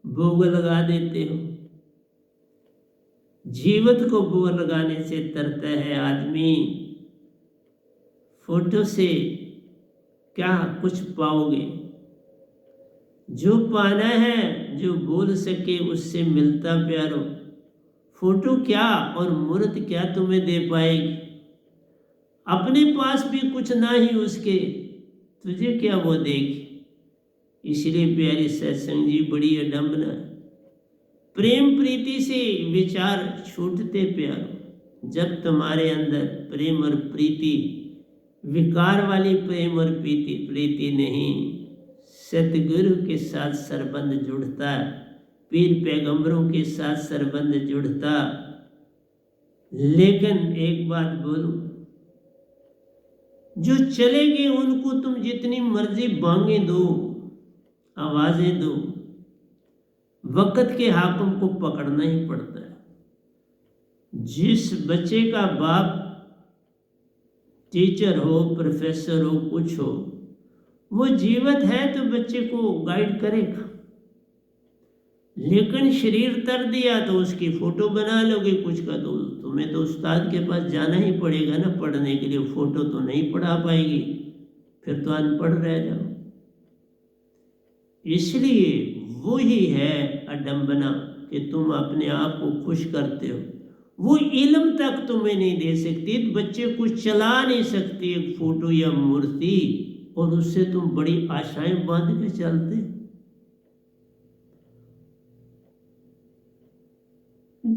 भोग लगा देते हो। जीवित को भोग लगाने से तरता है आदमी, फोटो से क्या कुछ पाओगे। जो पाना है, जो बोल सके उससे मिलता प्यारो। फोटो क्या और मूर्त क्या तुम्हें दे पाएगी। अपने पास भी कुछ ना ही उसके, तुझे क्या वो देगी। इसलिए प्यारे सत्संग जी, बड़ी अडंबना, प्रेम प्रीति से विचार छूटते प्यारो। जब तुम्हारे अंदर प्रेम और प्रीति, विकार वाली प्रेम और प्रीति नहीं, सतगुरु के साथ संबंध जुड़ता, पीर पैगंबरों के साथ संबंध जुड़ता। लेकिन एक बात बोलूं, जो चले गए उनको तुम जितनी मर्जी बांगे दो, आवाजें दो, वक्त के हाकिम को पकड़ना ही पड़ता है। जिस बच्चे का बाप टीचर हो, प्रोफेसर हो, कुछ हो, वो जीवित है तो बच्चे को गाइड करेगा, लेकिन शरीर तर दिया तो उसकी फोटो बना लोगे कुछ का, तो तुम्हें तो उस्ताद के पास जाना ही पड़ेगा ना पढ़ने के लिए। फोटो तो नहीं पढ़ा पाएगी, फिर तो अनपढ़ रह जाओ। इसलिए वो ही है अडंबना कि तुम अपने आप को खुश करते हो, वो इल्म तक तुम्हें नहीं दे सकती। बच्चे कुछ चला नहीं सकती एक फोटो या मूर्ति, और उससे तुम बड़ी आशाएं बांध के चलते।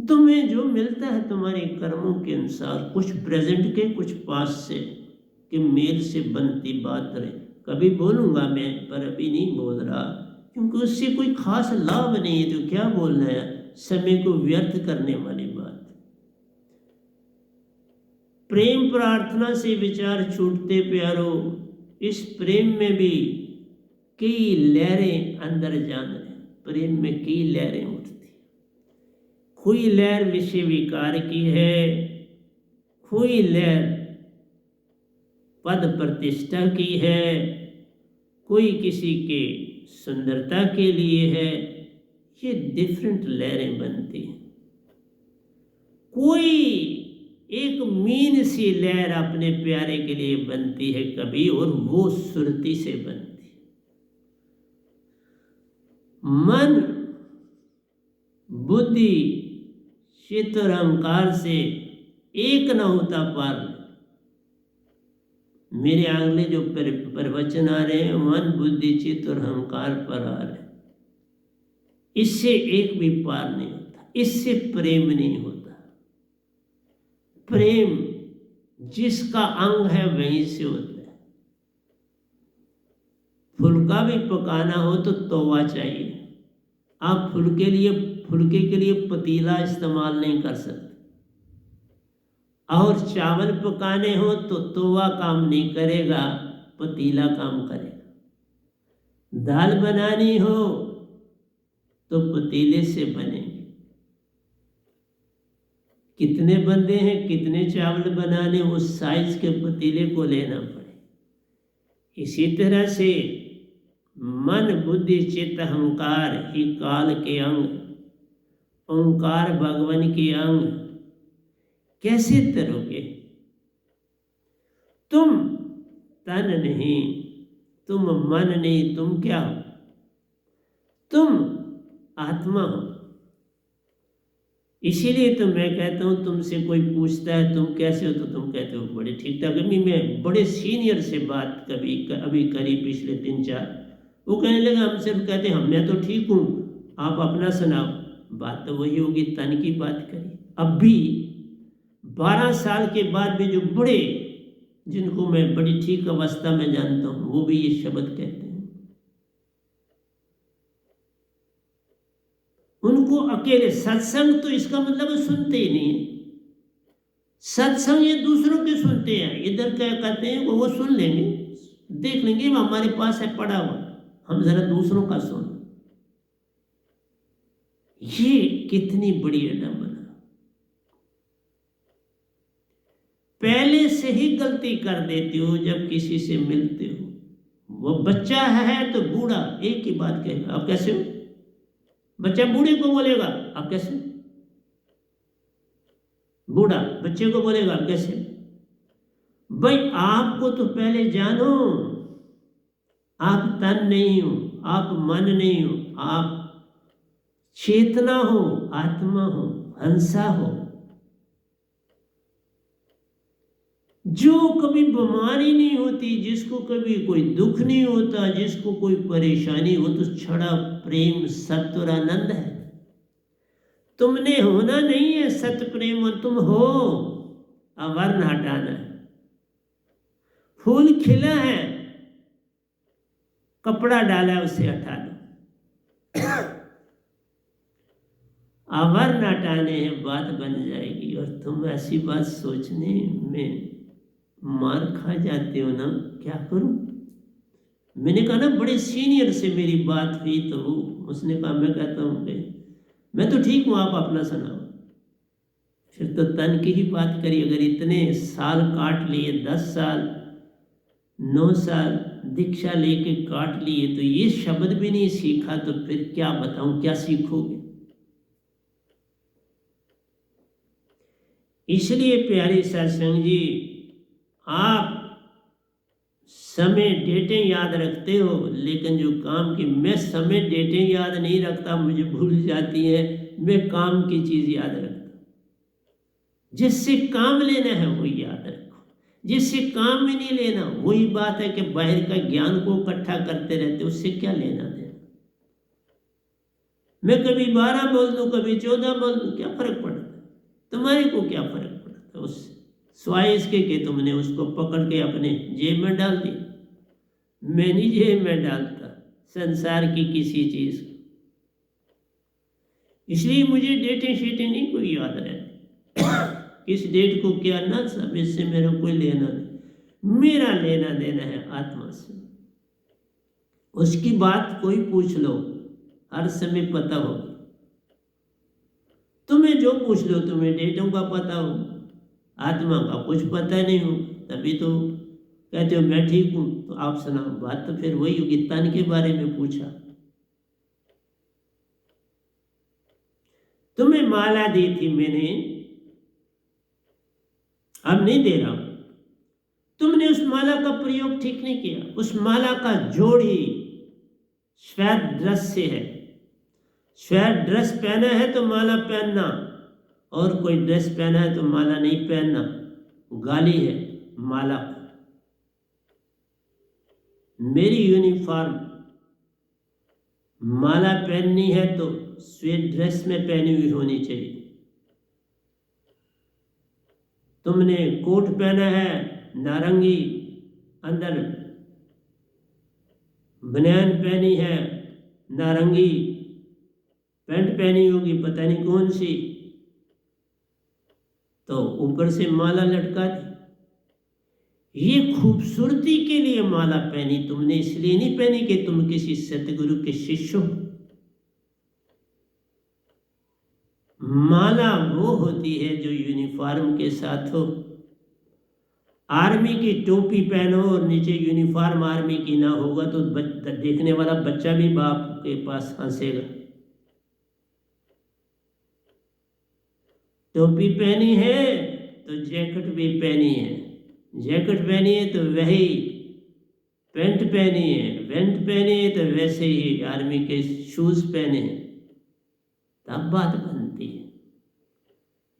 तुम्हें जो मिलता है तुम्हारे कर्मों के अनुसार, कुछ प्रेजेंट के कुछ पास से, कि मेल से बनती बात रहे। कभी बोलूंगा मैं, पर अभी नहीं बोल रहा, क्योंकि उससे कोई खास लाभ नहीं है, तो क्या बोलना है, समय को व्यर्थ करने वाली बात। प्रेम प्रार्थना से विचार छूटते प्यारो, इस प्रेम में भी कई लहरें अंदर जान रहे। प्रेम में कई लहरें उठती, कोई लहर विषय विकार की है, कोई लहर पद प्रतिष्ठा की है, कोई किसी के सुंदरता के लिए है। ये डिफरेंट लहरें बनती हैं। कोई एक मीन सी लहर अपने प्यारे के लिए बनती है कभी, और वो सुरती से बनती है। मन, बुद्धि, चित्त और अहंकार से एक न होता पार। मेरे आगले जो प्रवचन आ रहे हैं, मन, बुद्धि, चित्त और अहंकार पर आ रहे हैं। इससे एक भी पार नहीं होता, इससे प्रेम नहीं होता। प्रेम जिसका अंग है वहीं से होता है। फुल्का भी पकाना हो तो तवा चाहिए। आप फुल्के के लिए पतीला इस्तेमाल नहीं कर सकते, और चावल पकाने हो तो तवा काम नहीं करेगा, पतीला काम करेगा। दाल बनानी हो तो पतीले से बनेगी। कितने बंदे हैं, कितने चावल बनाने, उस साइज के पतीले को लेना पड़े। इसी तरह से मन, बुद्धि, चित्त, अहंकार ही काल के अंग, ओंकार भगवान के अंग। कैसे तरोगे? तुम तन नहीं, तुम मन नहीं, तुम क्या हो? तुम आत्मा हो। इसीलिए तो मैं कहता हूं, तुमसे कोई पूछता है तुम कैसे हो, तो तुम कहते हो बड़े ठीक ठाक। अभी मैं बड़े सीनियर से बात अभी करी पिछले 3-4, वो कहने लगा, हम सिर्फ कहते हम, मैं तो ठीक हूँ, आप अपना सुनाओ। बात तो वही होगी, तन की बात करी। अब भी 12 साल के बाद भी जो बड़े, जिनको मैं बड़ी ठीक अवस्था में जानता हूँ, वो भी ये शब्द कहते हैं। उनको अकेले सत्संग, तो इसका मतलब सुनते ही नहीं है। सत्संग ये दूसरों के सुनते हैं, इधर क्या कहते हैं वो सुन लेंगे, देख लेंगे, वो हमारे पास है पड़ा हुआ, हम जरा दूसरों का सुन। ये कितनी बड़ी अडंबना। पहले से ही गलती कर देते हो जब किसी से मिलते हो। वो बच्चा है तो बूढ़ा एक ही बात कहेगा, आप कैसे हो? बच्चा बूढ़े को बोलेगा, आप कैसे? बूढ़ा बच्चे को बोलेगा, आप कैसे? भाई आपको तो पहले जानो, आप तन नहीं हो, आप मन नहीं हो, आप चेतना हो, आत्मा हो, हंसा हो। जो कभी बीमारी नहीं होती, जिसको कभी कोई दुख नहीं होता, जिसको कोई परेशानी हो, तो छड़ा प्रेम, सत्य और आनंद है। तुमने होना नहीं है सत्य प्रेम, और तुम हो। आवरण हटाना है। फूल खिला है, कपड़ा डाला है, उसे हटा दो। आवरण हटाने हैं, बात बन जाएगी। और तुम ऐसी बात सोचने में मार खा जाते हो ना, क्या करूं? मैंने कहा ना बड़े सीनियर से मेरी बात हुई तो उसने कहा, मैं कहता हूँ कि मैं तो ठीक हूँ, आप अपना सुनाओ। फिर तो तन की ही बात करी, अगर इतने साल काट लिए, 10 साल 9 साल दीक्षा लेके काट लिए, तो ये शब्द भी नहीं सीखा, तो फिर क्या बताऊं, क्या सीखोगे? इसलिए प्यारे सत्संग जी, आप समय डेटें याद रखते हो, लेकिन जो काम की, मैं समय डेटें याद नहीं रखता, मुझे भूल जाती है। मैं काम की चीज याद रखता, जिससे काम लेना है वही याद रखो, जिससे काम में नहीं लेना। वही बात है कि बाहर का ज्ञान को इकट्ठा करते रहते, उससे क्या लेना देना। मैं कभी 12 बोल दूं, कभी 14 बोल दूं, क्या फर्क पड़ता है? तुम्हारे को क्या फर्क पड़ता है उससे? स्वाय इसके कि तुमने उसको पकड़ के अपने जेब में डाल दिया। मैं नहीं जेब में डालता संसार की किसी चीज को, इसलिए मुझे डेटें शीटें नहीं कोई याद रहती। किस डेट को क्या ना, सब इससे मेरा कोई लेना नहीं। मेरा लेना देना है आत्मा से। उसकी बात कोई पूछ लो, हर समय पता होगी। तुम्हें जो पूछ लो, तुम्हें डेटों का पता हो, आत्मा का कुछ पता नहीं हो, तभी तो कहते हो मैं ठीक हूं। तो आप सुनाओ, बात तो फिर वही होगी। तन के बारे में पूछा, तुम्हें माला दी थी मैंने, अब नहीं दे रहा हूं। तुमने उस माला का प्रयोग ठीक नहीं किया। उस माला का जोड़ ही श्वेत ड्रेस से है। श्वेत ड्रेस पहना है तो माला पहनना, और कोई ड्रेस पहना है तो माला नहीं पहनना, गाली है माला को। मेरी यूनिफॉर्म, माला पहननी है तो श्वेत ड्रेस में पहनी हुई होनी चाहिए। तुमने कोट पहना है नारंगी, अंदर बनियान पहनी है नारंगी, पैंट पहनी होगी पता नहीं कौन सी, तो ऊपर से माला लटका दी। ये खूबसूरती के लिए माला पहनी तुमने, इसलिए नहीं पहनी कि तुम किसी सतगुरु के शिष्य हो। माला वो होती है जो यूनिफॉर्म के साथ हो। आर्मी की टोपी पहनो और नीचे यूनिफॉर्म आर्मी की ना होगा तो देखने वाला बच्चा भी बाप के पास हंसेगा। टोपी पहनी है तो जैकेट भी पहनी है, जैकेट पहनी है तो वही पैंट पहनी है, पैंट पहनी है तो वैसे ही आर्मी के शूज पहने हैं, तब बात बनती है।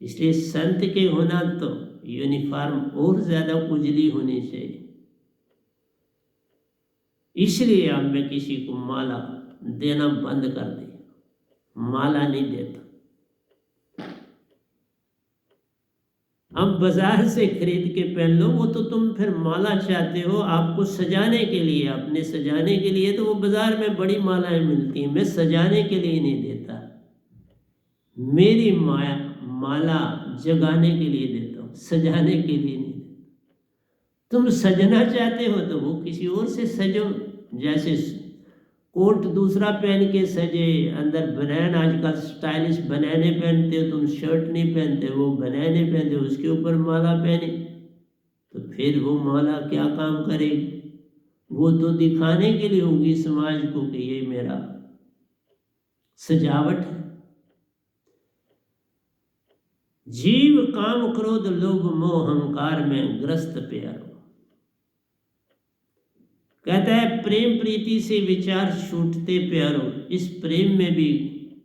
इसलिए संत के होना तो यूनिफॉर्म और ज्यादा उजली होनी चाहिए। इसलिए अब मैं किसी को माला देना बंद कर दिया, माला नहीं देता। अब बाजार से खरीद के पहन लो, वो तो तुम फिर माला चाहते हो आपको सजाने के लिए, अपने सजाने के लिए, तो वो बाजार में बड़ी मालाएं मिलती हैं। मैं सजाने के लिए नहीं देता, मेरी माया माला जगाने के लिए देता हूँ, सजाने के लिए नहीं देता। तुम सजना चाहते हो तो वो किसी और से सजो। जैसे कोट दूसरा पहन के सजे, अंदर बनैन, आजकल स्टाइलिश बनैने पहनते हो तुम, शर्ट नहीं पहनते, वो बनैने पहनते हो, उसके ऊपर माला पहने, तो फिर वो माला क्या काम करेगी? वो तो दिखाने के लिए होगी समाज को कि ये मेरा सजावट है। जीव काम क्रोध लोभ मोह अहंकार में ग्रस्त प्यारो, कहता है प्रेम प्रीति से विचार छूटते प्यारो। इस प्रेम में भी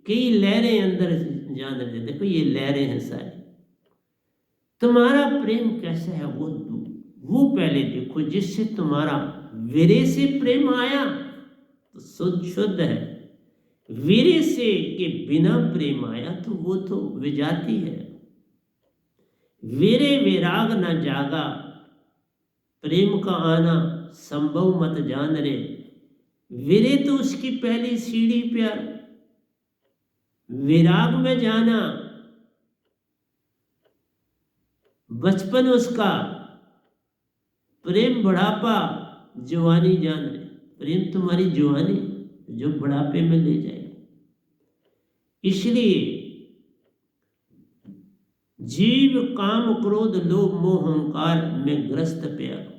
कई लहरें अंदर जान रहे। देखो ये लहरें हैं सारी। तुम्हारा प्रेम कैसा है वो पहले देखो। जिससे तुम्हारा वीरे से प्रेम आया तो शुद्ध है, वीरे से के बिना प्रेम आया तो वो तो विजाती है। वीरे विराग न जागा, प्रेम का आना संभव मत जान रे। वीरे तो उसकी पहली सीढ़ी प्यार, विराग में जाना बचपन उसका, प्रेम बुढ़ापा जवानी जान ले। प्रेम तुम्हारी जवानी जो बुढ़ापे में ले जाए। इसलिए जीव काम क्रोध लोभ मोह अहंकार में ग्रस्त प्यारो,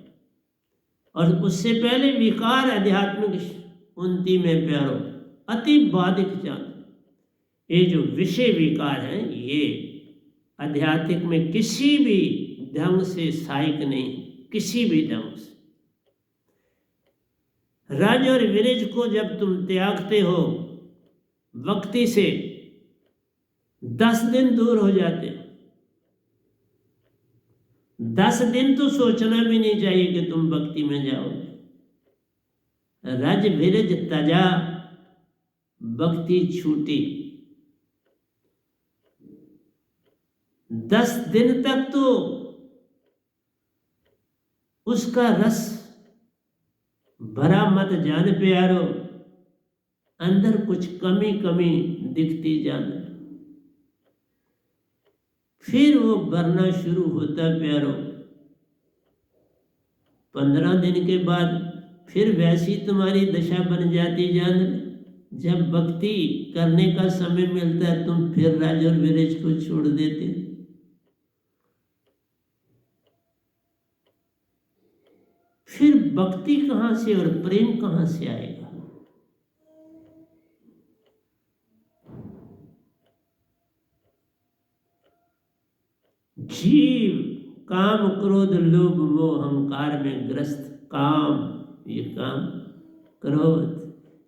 और उससे पहले विकार आध्यात्मिक उन्नति में प्यारो अति बाधिक जान। ये जो विषय विकार हैं ये आध्यात्मिक में किसी भी ढंग से सहायक नहीं, किसी भी ढंग से। राज और विरज को जब तुम त्यागते हो भक्ति से 10 दिन दूर हो जाते हो। 10 दिन तो सोचना भी नहीं चाहिए कि तुम भक्ति में जाओगे। रज विरज तजा भक्ति छूटी। 10 दिन तक तो उसका रस भरा मत जान प्यारो, अंदर कुछ कमी कमी दिखती जान। फिर वो भरना शुरू होता प्यारो। 15 दिन के बाद फिर वैसी तुम्हारी दशा बन जाती जान। जब भक्ति करने का समय मिलता है तुम फिर राज और विरज को छोड़ देते। फिर भक्ति कहां से और प्रेम कहां से आएगा? जीव काम क्रोध लोभ मोह अहंकार में ग्रस्त। काम, ये काम, क्रोध।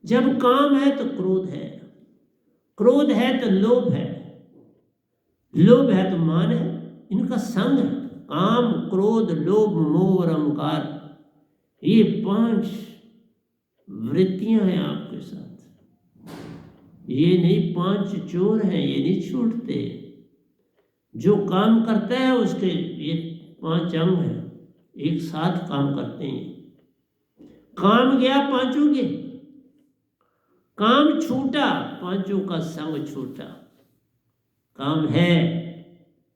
जब काम है तो क्रोध है, क्रोध है तो लोभ है, लोभ है तो मान है। इनका संग है। काम क्रोध लोभ मोह और अहंकार, ये 5 वृत्तियां हैं आपके साथ। ये नहीं 5 चोर हैं, ये नहीं छूटते। जो काम करता है उसके ये 5 अंग हैं, एक साथ काम करते हैं। काम गया 5 के, काम छूटा 5 का संग छूटा। काम है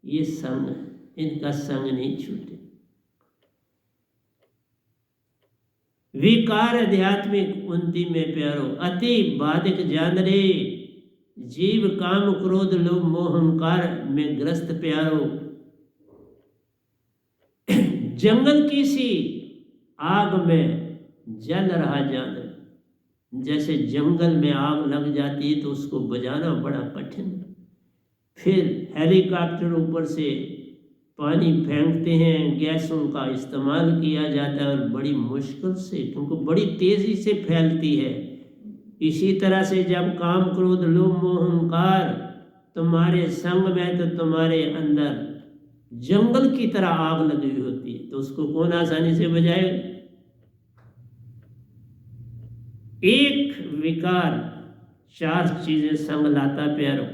ये संग, इनका संग नहीं छूटे। विकार आध्यात्मिक उन्नति में प्यारो अति बाधिक जान रे। जीव काम क्रोध लोभ मोह अहंकार में ग्रस्त प्यारो। जंगल की सी आग में जल रहा जान। जैसे जंगल में आग लग जाती है तो उसको बुझाना बड़ा कठिन। फिर हेलीकॉप्टर ऊपर से पानी फेंकते हैं, गैसों का इस्तेमाल किया जाता है और बड़ी मुश्किल से, क्योंकि बड़ी तेजी से फैलती है। इसी तरह से जब काम क्रोध लोभ मोह अहंकार तुम्हारे संग में तो तुम्हारे अंदर जंगल की तरह आग लगी हुई होती है, तो उसको कौन आसानी से बुझाएगा? एक विकार 4 चीजें संग लाता प्यारो,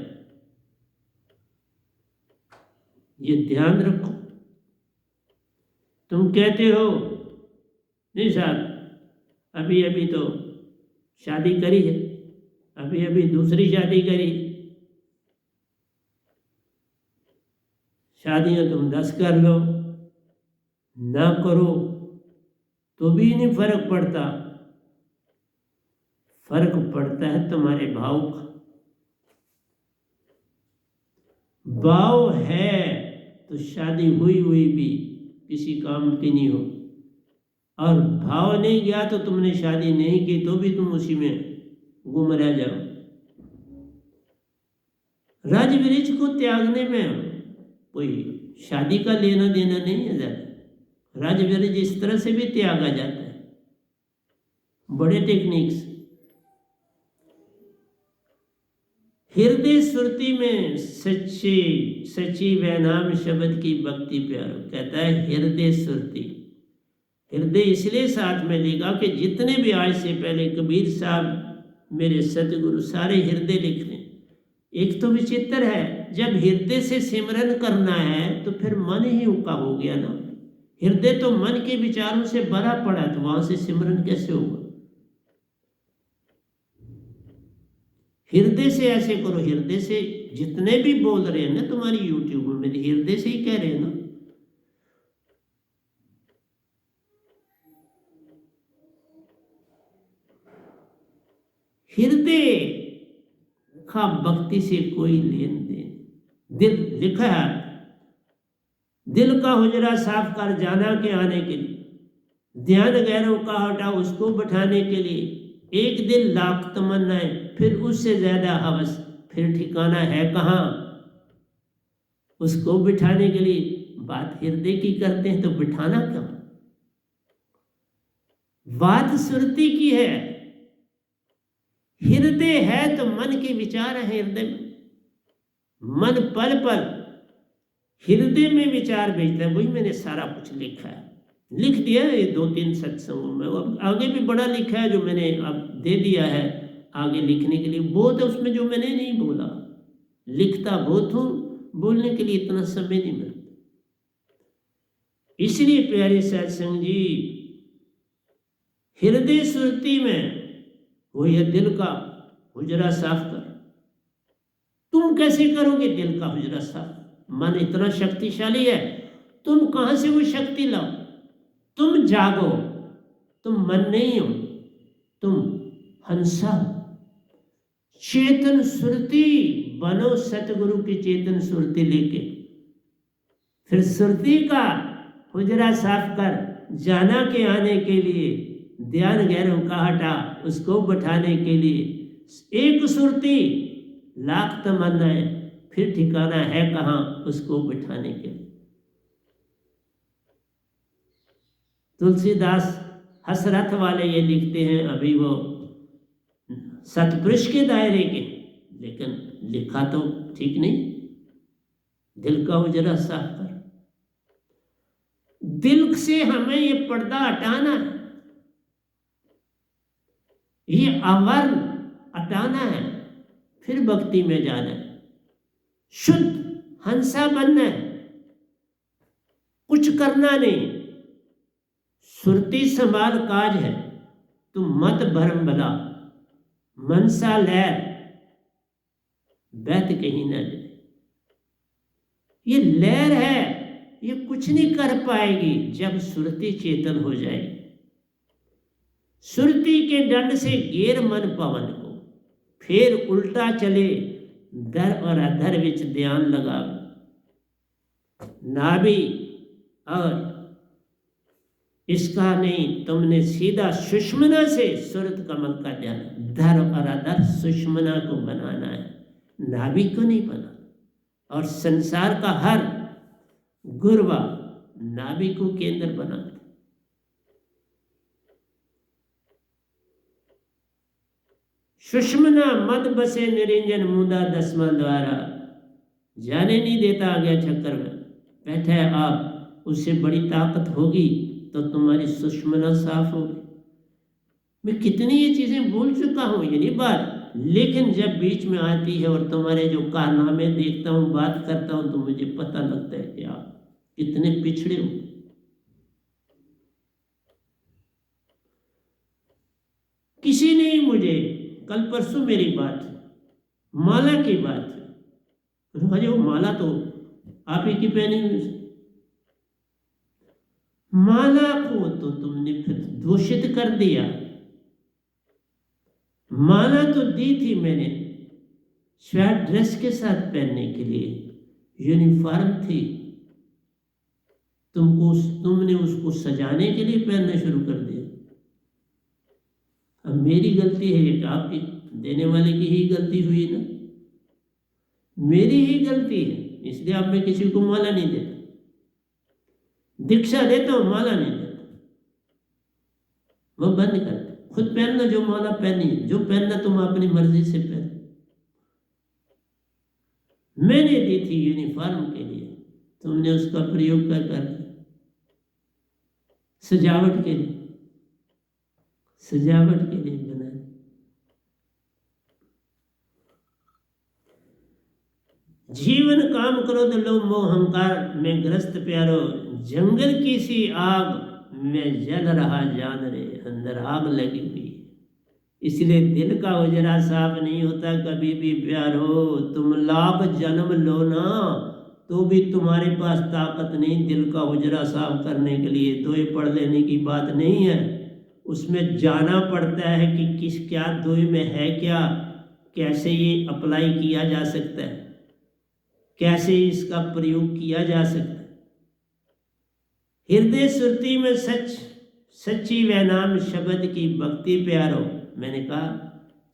ये ध्यान रखो। तुम कहते हो नहीं साहब अभी अभी तो शादी करी है, अभी अभी दूसरी शादी करी। शादियां तुम 10 कर लो, ना करो तो भी नहीं फर्क पड़ता। फर्क पड़ता है तुम्हारे भाव का। भाव है तो शादी हुई हुई भी किसी काम की नहीं हो, और भाव नहीं गया तो तुमने शादी नहीं की तो भी तुम उसी में गुम रह जाओ। राज विरज को त्यागने में कोई शादी का लेना देना नहीं है ज्यादा। राज विरज इस तरह से भी त्यागा जाता है, बड़े टेक्निक से। हृदय सुरती में सच्ची सच्ची वैनाम शब्द की भक्ति प्यारो। कहता है हृदय सुरती। हृदय इसलिए साथ में लेगा कि जितने भी आज से पहले कबीर साहब मेरे सतगुरु सारे हृदय लिख लें। एक तो विचित्र है, जब हृदय से सिमरन करना है तो फिर मन ही उनका हो गया ना। हृदय तो मन के विचारों से भरा पड़ा, तो वहां से सिमरन कैसे होगा? हृदय से ऐसे करो। हृदय से जितने भी बोल रहे हैं ना तुम्हारी यूट्यूब में, हृदय से ही कह रहे हैं ना। हृदय का भक्ति से कोई लेन देन। दिल लिखा है, दिल का हुजरा साफ कर जाना के आने के लिए, ध्यान गैरों का हटा उसको बैठाने के लिए। एक दिल लाख तमन्नाएं, फिर उससे ज्यादा हवस, फिर ठिकाना है कहाँ उसको बिठाने के लिए। बात हृदय की करते हैं तो बिठाना क्यों? बात सुरती की है। हृदय है तो मन के विचार है हृदय में। मन पल पल हृदय में विचार भेजता है। वही मैंने सारा कुछ लिखा है, लिख दिया है ये 2-3 सत्संगों में। अब आगे भी बड़ा लिखा है जो मैंने अब दे दिया है आगे लिखने के लिए। बहुत है उसमें जो मैंने नहीं बोला। लिखता बहुत हूँ, बोलने के लिए इतना समय नहीं मिलता। इसलिए प्यारे सत्संग जी, हृदय सुरती में वो ये दिल का हुजरा साफ कर। तुम कैसे करोगे दिल का हुजरा साफ? मन इतना शक्तिशाली है, तुम कहां से वो शक्ति लाओ? तुम जागो, तुम मन नहीं हो, तुम हंसा हो। चेतन सुरती बनो, सतगुरु की चेतन सुरती लेके। फिर सुरती का हुजरा साफ कर जाना के आने के लिए, ध्यान गैरों का हटा उसको बैठाने के लिए। एक सुरती लाख तमन्नाएं, फिर ठिकाना है कहाँ उसको बिठाने के लिए। तुलसीदास हसरत वाले ये लिखते हैं, अभी वो सतपुरुष के दायरे के, लेकिन लिखा तो ठीक नहीं। दिल का हुजरा साफ कर। दिल से हमें ये पर्दा हटाना है, ये आवरण हटाना है, फिर भक्ति में जाना है। शुद्ध हंसा बनना है, कुछ करना नहीं। सुरती संभाल काज है, तुम मत भरम भला। मनसा लहर बैत कहीं न जाए। ये लहर है, ये कुछ नहीं कर पाएगी जब सुरती चेतन हो जाएगी। सुरती के दंड से घेर मन पवन को, फिर उल्टा चले दर और अधर विच ध्यान लगा। नाभि और इसका नहीं, तुमने सीधा सुषमना से सुरत कमल का ध्यान। धर और अधर सुषमना को बनाना है, नाभि को नहीं बनाना। और संसार का हर गुरवा नाभि को केंद्र बनाता। सुषमना मद बसे निरंजन मुदा दसवां द्वारा। जाने नहीं देता आ गया चक्कर में बैठा है आप। उससे बड़ी ताकत होगी तो तुम्हारी सुषमना साफ होगी। मैं कितनी ये चीजें बोल चुका हूँ, ये नहीं बात, लेकिन जब बीच में आती है और तुम्हारे जो कारनामे देखता हूँ, बात करता हूँ, तो मुझे पता लगता है कि आप कितने पिछड़े हो। किसी ने मुझे कल परसों मेरी बात माला की बात है, वो माला तो आप ही की पहनी हुई। माला को तो तुमने फिर दूषित कर दिया। माला तो दी थी मैंने स्वेट ड्रेस के साथ पहनने के लिए, यूनिफॉर्म थी। तुमने उसको सजाने के लिए पहनना शुरू कर दिया। अब मेरी गलती है कि आपकी देने वाले की ही गलती हुई ना, मेरी ही गलती है। इसलिए अब मैं किसी को माला नहीं देता। दीक्षा देता हूं, माला नहीं देता। वो बंद कर दे। खुद पहनना जो माला पहनी, जो पहनना तुम अपनी मर्जी से पहन। मैंने दी थी यूनिफॉर्म के लिए, तुमने उसका प्रयोग कर सजावट के लिए, सजावट के लिए बना। जीवन काम क्रोध लोभ मोह अहंकार में ग्रस्त प्यारो, जंगल की सी आग में जल रहा जान रे, अंदर आग लगी हुई। इसलिए दिल का उजरा साफ नहीं होता कभी भी प्यारो। तुम लाख जन्म लो ना तो भी तुम्हारे पास ताकत नहीं दिल का उजरा साफ करने के लिए। तो ये पढ़ लेने की बात नहीं है, उसमें जाना पड़ता है कि किस क्या दुई में है क्या, कैसे ये अप्लाई किया जा सकता है, कैसे इसका प्रयोग किया जा सकता है। हृदय सुरती में सच सच्ची वह नाम शब्द की भक्ति प्यारो। मैंने कहा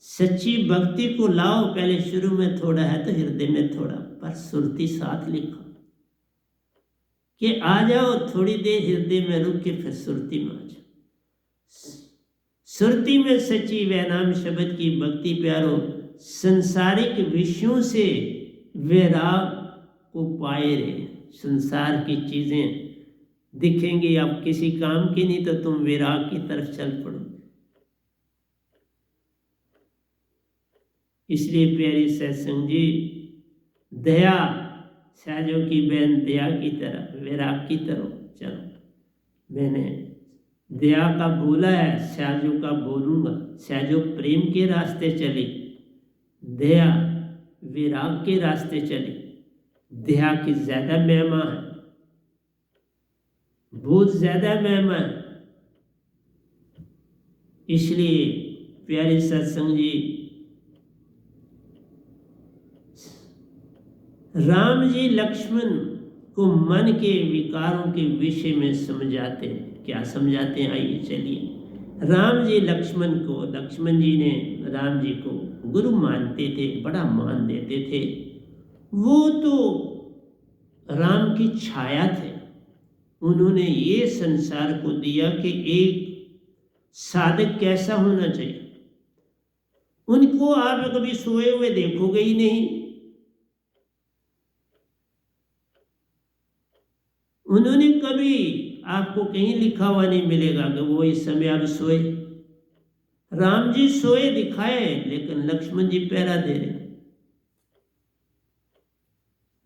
सच्ची भक्ति को लाओ, पहले शुरू में थोड़ा है तो हृदय में थोड़ा, पर सुरती साथ लिखो कि आ जाओ थोड़ी देर हृदय में रुक के फिर सुरती में आ जाओ। सुरती में सच्ची वह नाम शब्द की भक्ति प्यारो, संसारिक विषयों से वैराग को पाए रहे। संसार की चीजें दिखेंगी अब किसी काम की नहीं तो तुम वैराग की तरफ चल पड़ो। इसलिए प्यारी सत्संग जी, दया सहजों की बहन दया की तरह, वैराग की तरह चलो। मैंने दया का बोला है, सहजों का बोलूंगा। सहजों प्रेम के रास्ते चले, दया वैराग के रास्ते चले। दया की ज्यादा महिमा है, बहुत ज्यादा महिमा है। इसलिए प्यारे सत्संग जी, राम जी लक्ष्मण को मन के विकारों के विषय में समझाते हैं। क्या समझाते हैं, आइए चलिए। राम जी लक्ष्मण को, लक्ष्मण जी ने राम जी को गुरु मानते थे, बड़ा मान देते थे। वो तो राम की छाया थे। उन्होंने ये संसार को दिया कि एक साधक कैसा होना चाहिए। उनको आप कभी सोए हुए देखोगे ही नहीं। उन्होंने कभी आपको कहीं लिखा हुआ नहीं मिलेगा कि वो इस समय अब सोए। राम जी सोए दिखाए, लेकिन लक्ष्मण जी पहरा दे रहे।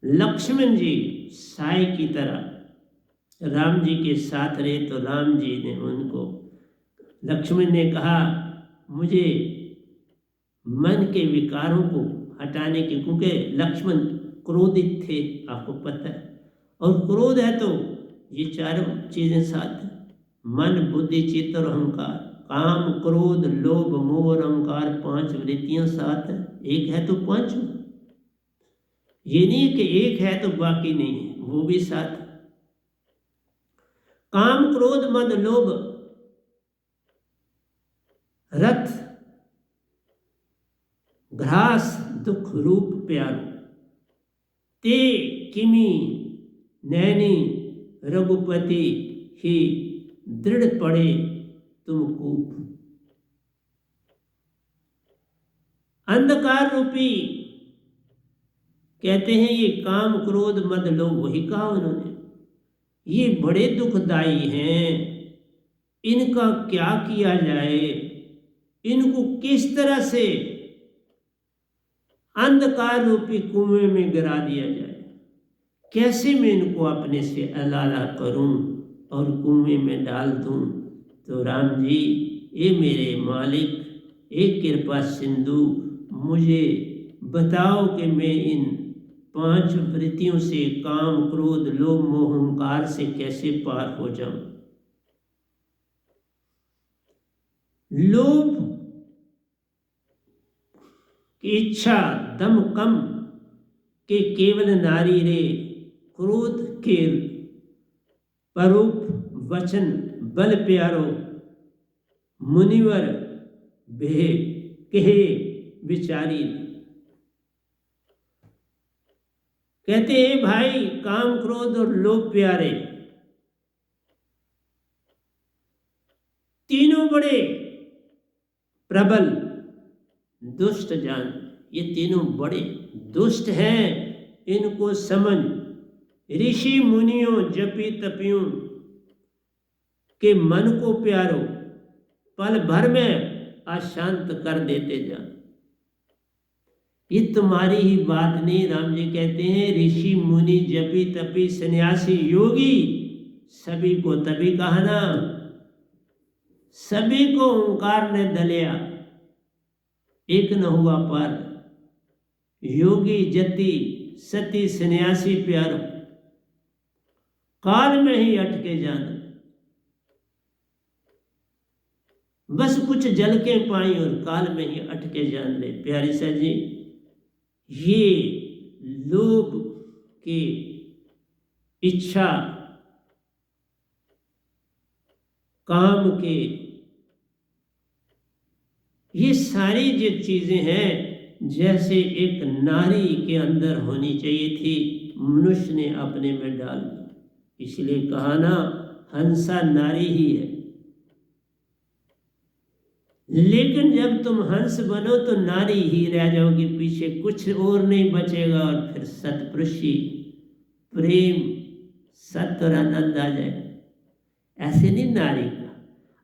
लक्ष्मण जी साई की तरह राम जी के साथ रहे, तो राम जी ने उनको, लक्ष्मण ने कहा मुझे मन के विकारों को हटाने की, क्योंकि लक्ष्मण क्रोधित थे, आपको पता है। और क्रोध है तो ये चारों चीजें साथ हैं, मन बुद्धि चित्त और अहंकार। काम क्रोध लोभ मोह और अहंकार, 5 वृत्तियां साथ हैं। एक है तो 5, ये नहीं कि एक है तो बाकी नहीं है, वो भी साथ। काम क्रोध मद लोभ रथ घ्रास दुख रूप प्यारो, ते किमी नैनी रघुपति ही दृढ़ पड़े तुम कूप। अंधकार रूपी कहते हैं ये काम क्रोध मद लोभ, वही कहा उन्होंने, ये बड़े दुखदाई हैं। इनका क्या किया जाए, इनको किस तरह से अंधकार रूपी कुएं में गिरा दिया जाए, कैसे मैं इनको अपने से अलाला करूं और कुएं में डाल दूं। तो राम जी, ये मेरे मालिक, एक कृपा सिंधु, मुझे बताओ कि मैं इन 5 वृत्तियों से, काम क्रोध लोभ मोह अहंकार से कैसे पार हो जाऊं। लोभ की इच्छा दम कम के केवल नारी रे, क्रोध के परूप वचन बल प्यारो, मुनिवर भे कहे बिचारी। कहते हैं भाई, काम क्रोध और लोभ प्यारे, तीनों बड़े प्रबल दुष्ट जान, ये तीनों बड़े दुष्ट हैं। इनको समझ ऋषि मुनियों जपी तपियों के मन को प्यारो, पल भर में अशांत कर देते जा। ये तुम्हारी ही बात नहीं, राम जी कहते हैं ऋषि मुनि जपी तपी सन्यासी योगी सभी को, तभी कहा ना, सभी को ओंकार ने दलिया, एक न हुआ पार। योगी जति सती सन्यासी प्यारो, काल में ही अटके जाना। बस कुछ झलकें पाई और काल में ही अटके जान ले। प्यारी सा जी, ये लोभ की इच्छा, काम के, ये सारी जो चीजें हैं जैसे एक नारी के अंदर होनी चाहिए थी, मनुष्य ने अपने में डाल दी। इसलिए कहा ना, हंसा नारी ही है। लेकिन जब तुम हंस बनो तो नारी ही रह जाओगी, पीछे कुछ और नहीं बचेगा, और फिर सतपुरुषी प्रेम, सत्य और आनंद आ जाएगा। ऐसे नहीं नारी का।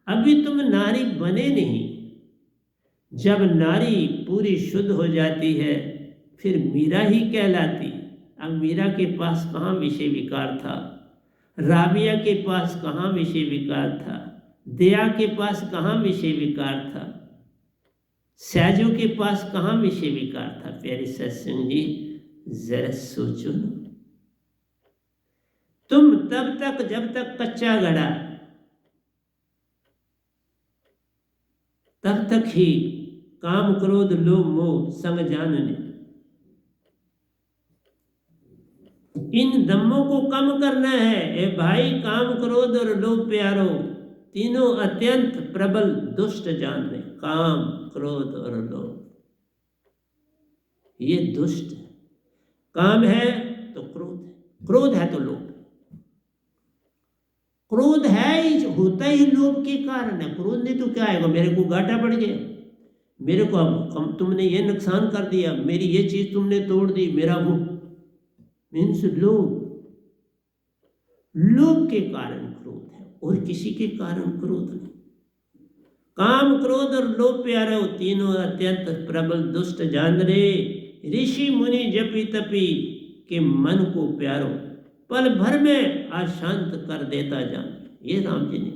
अभी तुम नारी बने नहीं। जब नारी पूरी शुद्ध हो जाती है फिर मीरा ही कहलाती। अब मीरा के पास कहाँ विषय विकार था, राबिया के पास कहाँ विषय विकार था, दया के पास कहाँ विषय विकार था, सहजों के पास कहाँ विषय विकार था। प्यारे सत्संग जी, जरा सोचो ना। तुम तब तक जब तक कच्चा घड़ा, तब तक ही काम क्रोध लोभ मोह संग जानने, इन दम्मों को कम करना है। ए भाई, काम क्रोध और लोभ प्यारो, तीनों अत्यंत प्रबल दुष्ट जानने। काम क्रोध और लोभ ये दुष्ट है। काम है तो क्रोध है, क्रोध है तो लोभ। क्रोध है ही, होता ही लोभ के कारण है। क्रोध नहीं तो क्या आएगा, मेरे को घाटा पड़ गया, मेरे को अब तुमने ये नुकसान कर दिया, मेरी ये चीज तुमने तोड़ दी, मेरा वो मीन्स लोभ। लोभ के कारण क्रोध है और किसी के कारण क्रोध नहीं। काम क्रोध और लोभ प्यारो, तीनों अत्यंत प्रबल दुष्ट जान रे। ऋषि मुनि जपी तपी के मन को प्यारो, पल भर में अशांत कर देता जान। ये राम जी ने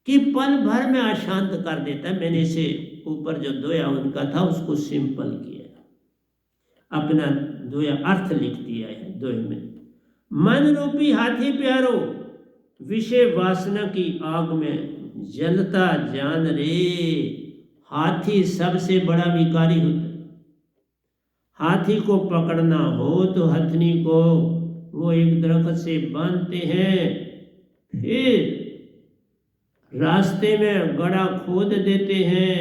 कि पल भर में अशांत कर देता है। मैंने इसे ऊपर जो दोया उनका था उसको सिंपल किया, अपना दोया अर्थ लिख दिया है दोहे में। मन रूपी हाथी प्यारो, विषय वासना की आग में जलता जान रे। हाथी सबसे बड़ा विकारी होता है। हाथी को पकड़ना हो तो हथनी को वो एक दरख्त से बांधते हैं, फिर रास्ते में गड्ढा खोद देते हैं,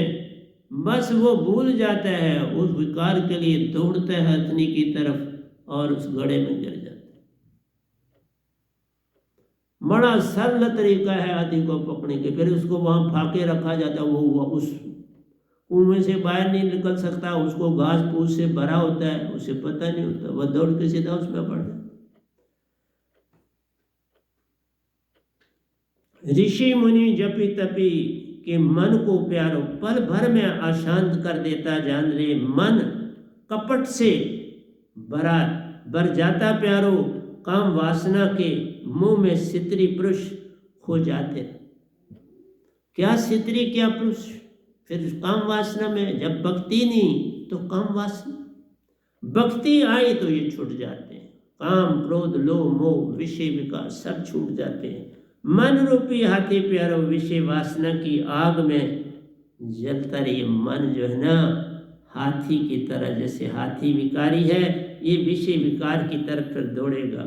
बस वो भूल जाता है, उस विकार के लिए दौड़ता है हथनी की तरफ और उस गड्ढे में गिर जाता है। बड़ा सरल तरीका है हाथी को पकड़ने के। फिर उसको वहां फाके रखा जाता है, वो उस कुएं से बाहर नहीं निकल सकता, उसको घास फूस से भरा होता है, उसे पता नहीं होता, वह दौड़ के सीधा उसमें पड़ जाता। ऋषि मुनि जपी तपी के मन को प्यारो, पल भर में अशांत कर देता जान रे। मन कपट से भर जाता प्यारो, काम वासना के मुंह में सितरी पुरुष खो जाते। क्या सितरी क्या पुरुष, फिर काम वासना में। जब भक्ति नहीं तो काम वासना, भक्ति आई तो ये छूट जाते हैं। काम क्रोध लोभ मोह विषय विकार सब छूट जाते हैं। मन रूपी हाथी प्यारो, विषय वासना की आग में जलता रही। मन जो है ना हाथी की तरह, जैसे हाथी विकारी है, ये विषय विकार की तरफ फिर दौड़ेगा।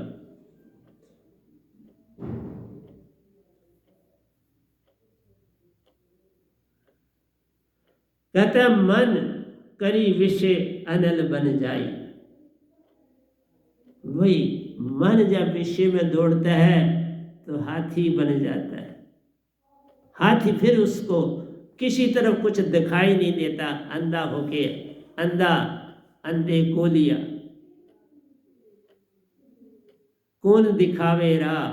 कहता मन करी विषय अनल बन जाए। वही मन जब विषय में दौड़ता है तो हाथी बन जाता है। हाथी फिर उसको किसी तरफ कुछ दिखाई नहीं देता, अंधा होके, अंधा अंधे को लिया, कौन दिखावे राह,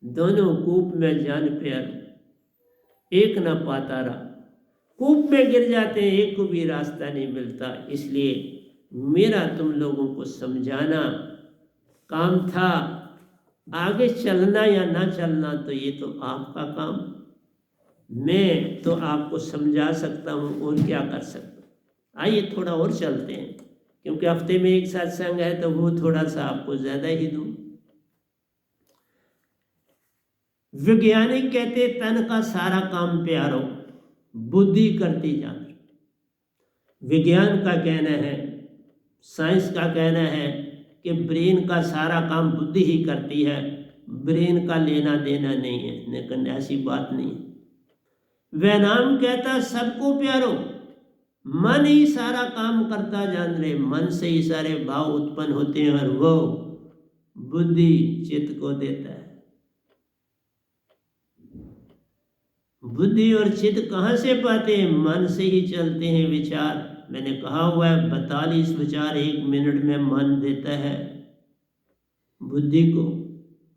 दोनों कूप में जान प्यार, एक न पाता रहा। कूप में गिर जाते हैं, एक को भी रास्ता नहीं मिलता। इसलिए मेरा तुम लोगों को समझाना काम था। आगे चलना या ना चलना तो ये तो आपका काम, मैं तो आपको समझा सकता हूँ और क्या कर सकता हूँ। आइए थोड़ा और चलते हैं, क्योंकि हफ्ते में एक सत्संग है तो वो थोड़ा सा आपको ज़्यादा ही दूँ। वैज्ञानिक कहते तन का सारा काम प्यारो, बुद्धि करती जान। विज्ञान का कहना है, साइंस का कहना है कि ब्रेन का सारा काम बुद्धि ही करती है, ब्रेन का लेना देना नहीं है, लेकिन ऐसी बात नहीं है। वैनाम कहता सबको प्यारो, मन ही सारा काम करता जान रहे, मन से ही सारे भाव उत्पन्न होते हैं और वो बुद्धि चित्त को देता है। बुद्धि और चित्त कहाँ से पाते हैं? मन से ही चलते हैं विचार। मैंने कहा हुआ है 42 विचार 1 मिनट में मन देता है बुद्धि को,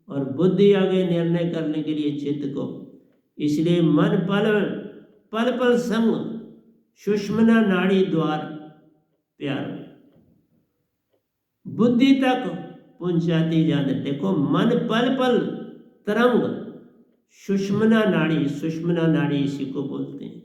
और बुद्धि आगे निर्णय करने के लिए चित्त को। इसलिए मन पल पल पल संग सुषुम्ना नाड़ी द्वार प्यारो, बुद्धि तक पहुंचाती जाने। देखो मन पल पल तरंग, सुषुम्ना नाड़ी, सुषुम्ना नाड़ी इसी को बोलते हैं।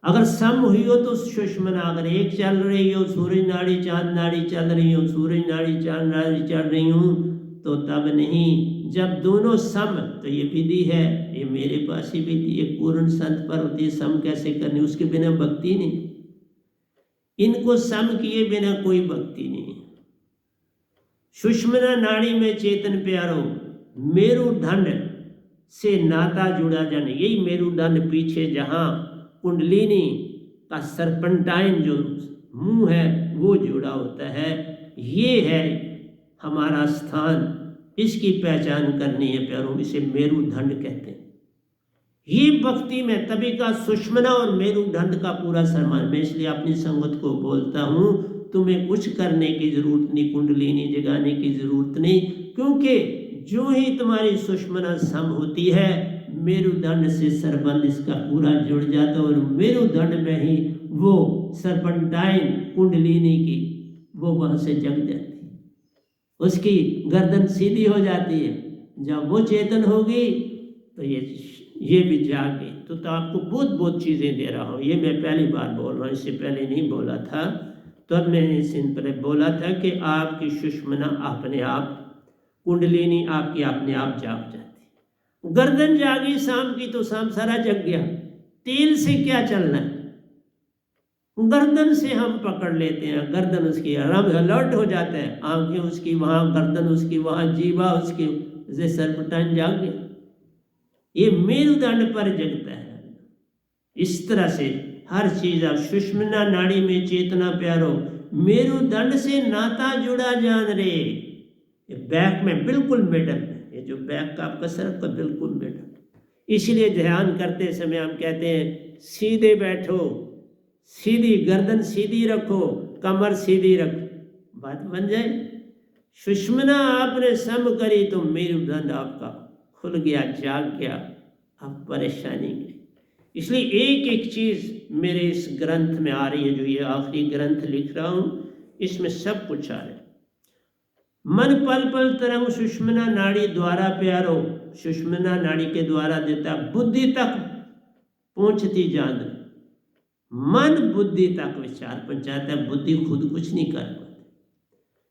अगर सम हुई हो तो सुषुम्ना, अगर एक चल रही हो सूरज नाड़ी चांद नाड़ी चल रही हो, सूरज नाड़ी चांद नाड़ी चल रही हूँ तो तब नहीं, जब दोनों सम, तो ये विधि है, ये मेरे पास ही विधि, एक पूर्ण संत पर होती है सम कैसे करनी, उसके बिना भक्ति नहीं। इनको सम किए बिना कोई भक्ति नहीं। सुषुम्ना नाड़ी में चेतन प्यारो, मेरुदंड से नाता जुड़ा जाने। यही मेरुदंड पीछे जहाँ कुंडलिनी का सरपंटाइन जो मुंह है वो जुड़ा होता है, ये है हमारा स्थान, इसकी पहचान करनी है प्यारों, इसे मेरुदंड कहते हैं। ये भक्ति में तभी का सुषुम्ना और मेरुदंड का पूरा सम्मान। मैं इसलिए अपनी संगत को बोलता हूँ, तुम्हें कुछ करने की जरूरत नहीं, कुंडलिनी जगाने की जरूरत नहीं, क्योंकि जो ही तुम्हारी सुषुम्ना सम होती है, मेरुदंड से सरबंध इसका पूरा जुड़ जाता है, और मेरुदंड में ही वो सरपंटाइन कुंडलिनी की वो वहाँ से जग जाती है, उसकी गर्दन सीधी हो जाती है। जब वो चेतन होगी तो ये भी जागे। तो आपको बहुत बहुत चीज़ें दे रहा हूँ, ये मैं पहली बार बोल रहा हूँ, इससे पहले नहीं बोला था। तो अब मैंने इससे पहले बोला था कि आपकी सुषुम्ना अपने आप, कुंडलिनी आपकी अपने आप जाग जाती। गर्दन जागी शाम की तो शाम सारा जग गया। तेल से क्या चलना है, गर्दन से हम पकड़ लेते हैं, गर्दन उसकी आराम अलर्ट हो जाता है, आंखें उसकी वहाँ, गर्दन उसकी वहाँ, जीवा उसकी, जैसे सरपटाइन जाग गया, ये मेरुदंड पर जगता है। इस तरह से हर चीज, आप सुषुम्ना नाड़ी में चेतना प्यारो, मेरुदंड से नाता जुड़ा जान रे। ये बैक में बिल्कुल मिडल में, ये जो बैक का आपका सर का बिल्कुल मिडल। इसलिए ध्यान करते समय हम कहते हैं सीधे बैठो, सीधी गर्दन सीधी रखो, कमर सीधी रखो, बात बन जाए। सुषुम्ना आपने सम करी तो मेरुदंड आपका खुल गया, जाग गया, अब परेशानी नहीं। इसलिए एक एक चीज मेरे इस ग्रंथ में आ रही है, जो ये आखिरी ग्रंथ लिख रहा हूं, इसमें सब कुछ आ रहा है। मन पल पल तरंग सुषुम्ना नाड़ी द्वारा प्यारो, सुषुम्ना नाड़ी के द्वारा देता, बुद्धि तक पहुंचती जान। मन बुद्धि तक विचार पहुंचाता है, बुद्धि खुद कुछ नहीं कर पाती।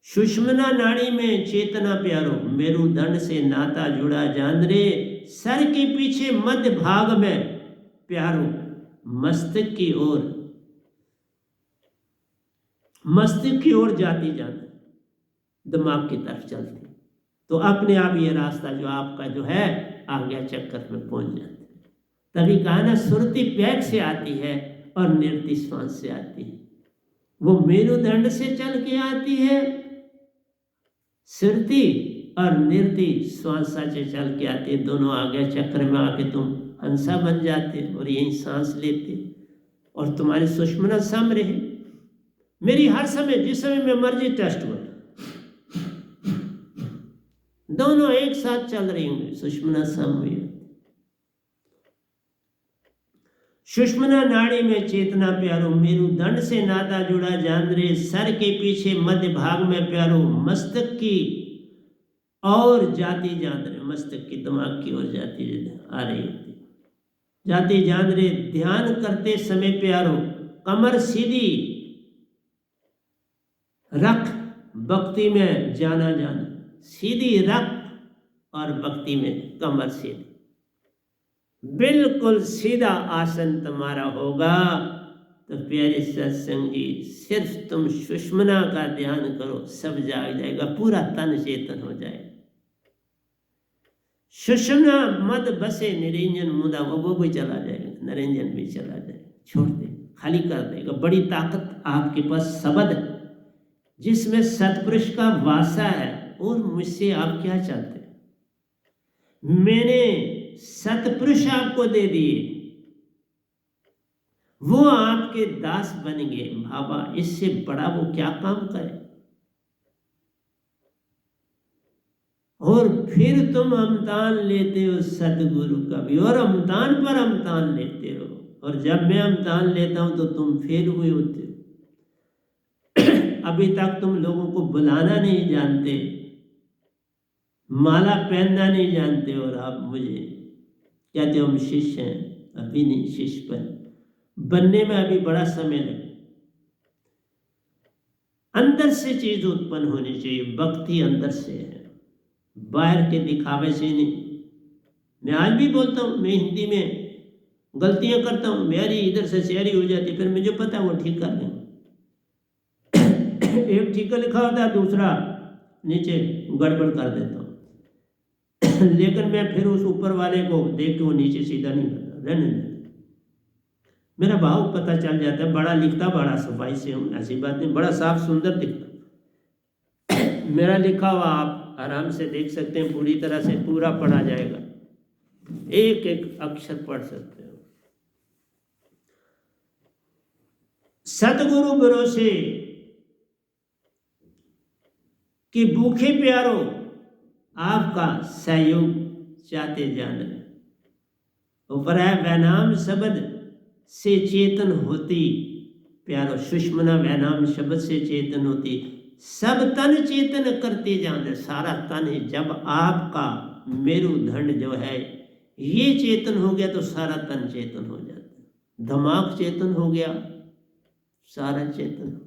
सुषुम्ना नाड़ी में चेतना प्यारो, मेरुदंड से नाता जुड़ा जान रे, सर के पीछे मध्य भाग में प्यारो, मस्तक की ओर, मस्तिष्क की ओर जाती जान, दिमाग की तरफ चलती, तो अपने आप ये रास्ता जो आपका जो है आज्ञा चक्कर में पहुंच जाते। तभी कहा ना, सुरति पैक से आती है और निर्ति श्वास से आती है। वो मेरुदंड से चल के आती है सुरति, और निर्ति श्वासा से चल के आती है। दोनों आज्ञा चक्र में आके तुम हंसा बन जाते और यही सांस लेते, और तुम्हारी सुषुम्ना सम रहे। मेरी हर समय, जिस समय मैं मर्जी टेस्ट हो, दोनों एक साथ चल रही होंगे, सुषुम्ना सम हुई। सुषुम्ना नाड़ी में चेतना प्यारो, मेरुदंड से नाता जुड़ा जान रे, सर के पीछे मध्य भाग में प्यारो, मस्तक की और जाती जान रे, मस्तक की दिमाग की ओर जाती आ रही होती, जाती जान रे। ध्यान करते समय प्यारो, कमर सीधी रख, भक्ति में जाना जाना, सीधी रख और भक्ति में कमर सीधी, बिल्कुल सीधा आसन तुम्हारा होगा तो प्यारे सत्संगी सिर्फ तुम सुषमना का ध्यान करो, सब जाग जाएगा, पूरा तन चेतन हो जाएगा। सुषमना मद बसे निरंजन मुदा, वो भी चला जाएगा, निरंजन भी चला जाएगा, छोड़ दे, खाली कर देगा। बड़ी ताकत आपके पास शब्द है जिसमें सतपुरुष का वासा है। और मुझसे आप क्या चाहते हैं? मैंने सतपुरुष आपको दे दिए, वो आपके दास बन गए। बाबा इससे बड़ा वो क्या काम करे? और फिर तुम अमतान लेते हो सतगुरु का भी, और अमतान पर अमतान लेते हो। और जब मैं अमतान लेता हूं तो तुम फेल हुए होते हो। अभी तक तुम लोगों को बुलाना नहीं जानते, माला पहनना नहीं जानते, और आप मुझे कहते हो हम शिष्य हैं। अभी नहीं, शिष्य बनने में अभी बड़ा समय लगे। अंदर से चीज उत्पन्न होनी चाहिए, भक्ति अंदर से है, बाहर के दिखावे से नहीं। मैं आज भी बोलता हूँ, मैं हिंदी में गलतियां करता हूँ, मेरी इधर से शेयरी हो जाती, फिर मुझे पता है वो ठीक कर लेंगे। एक ठीक लिखा होता है, दूसरा नीचे गड़बड़ कर देता हूँ। लेकिन मैं फिर उस ऊपर वाले को देख के वो नीचे सीधा नहीं करता, रहने देता, मेरा भाव पता चल जाता है। बड़ा लिखता, बड़ा सफाई से हूँ, ऐसी बात नहीं, बड़ा साफ सुंदर दिखता। मेरा लिखा हुआ आप आराम से देख सकते हैं, पूरी तरह से पूरा पढ़ा जाएगा, एक एक अक्षर पढ़ सकते हो। सतगुरु भरोसे कि भूखे प्यारो आपका सहयोग चाहते जान रहे। ऊपर है वैनाम शब्द से चेतन होती प्यारो, सुषमना वैनाम शब्द से चेतन होती, सब तन चेतन करते जाने। सारा तन है, जब आपका मेरुदंड जो है ये चेतन हो गया तो सारा तन चेतन हो जाता है। दिमाग चेतन हो गया, सारा चेतन।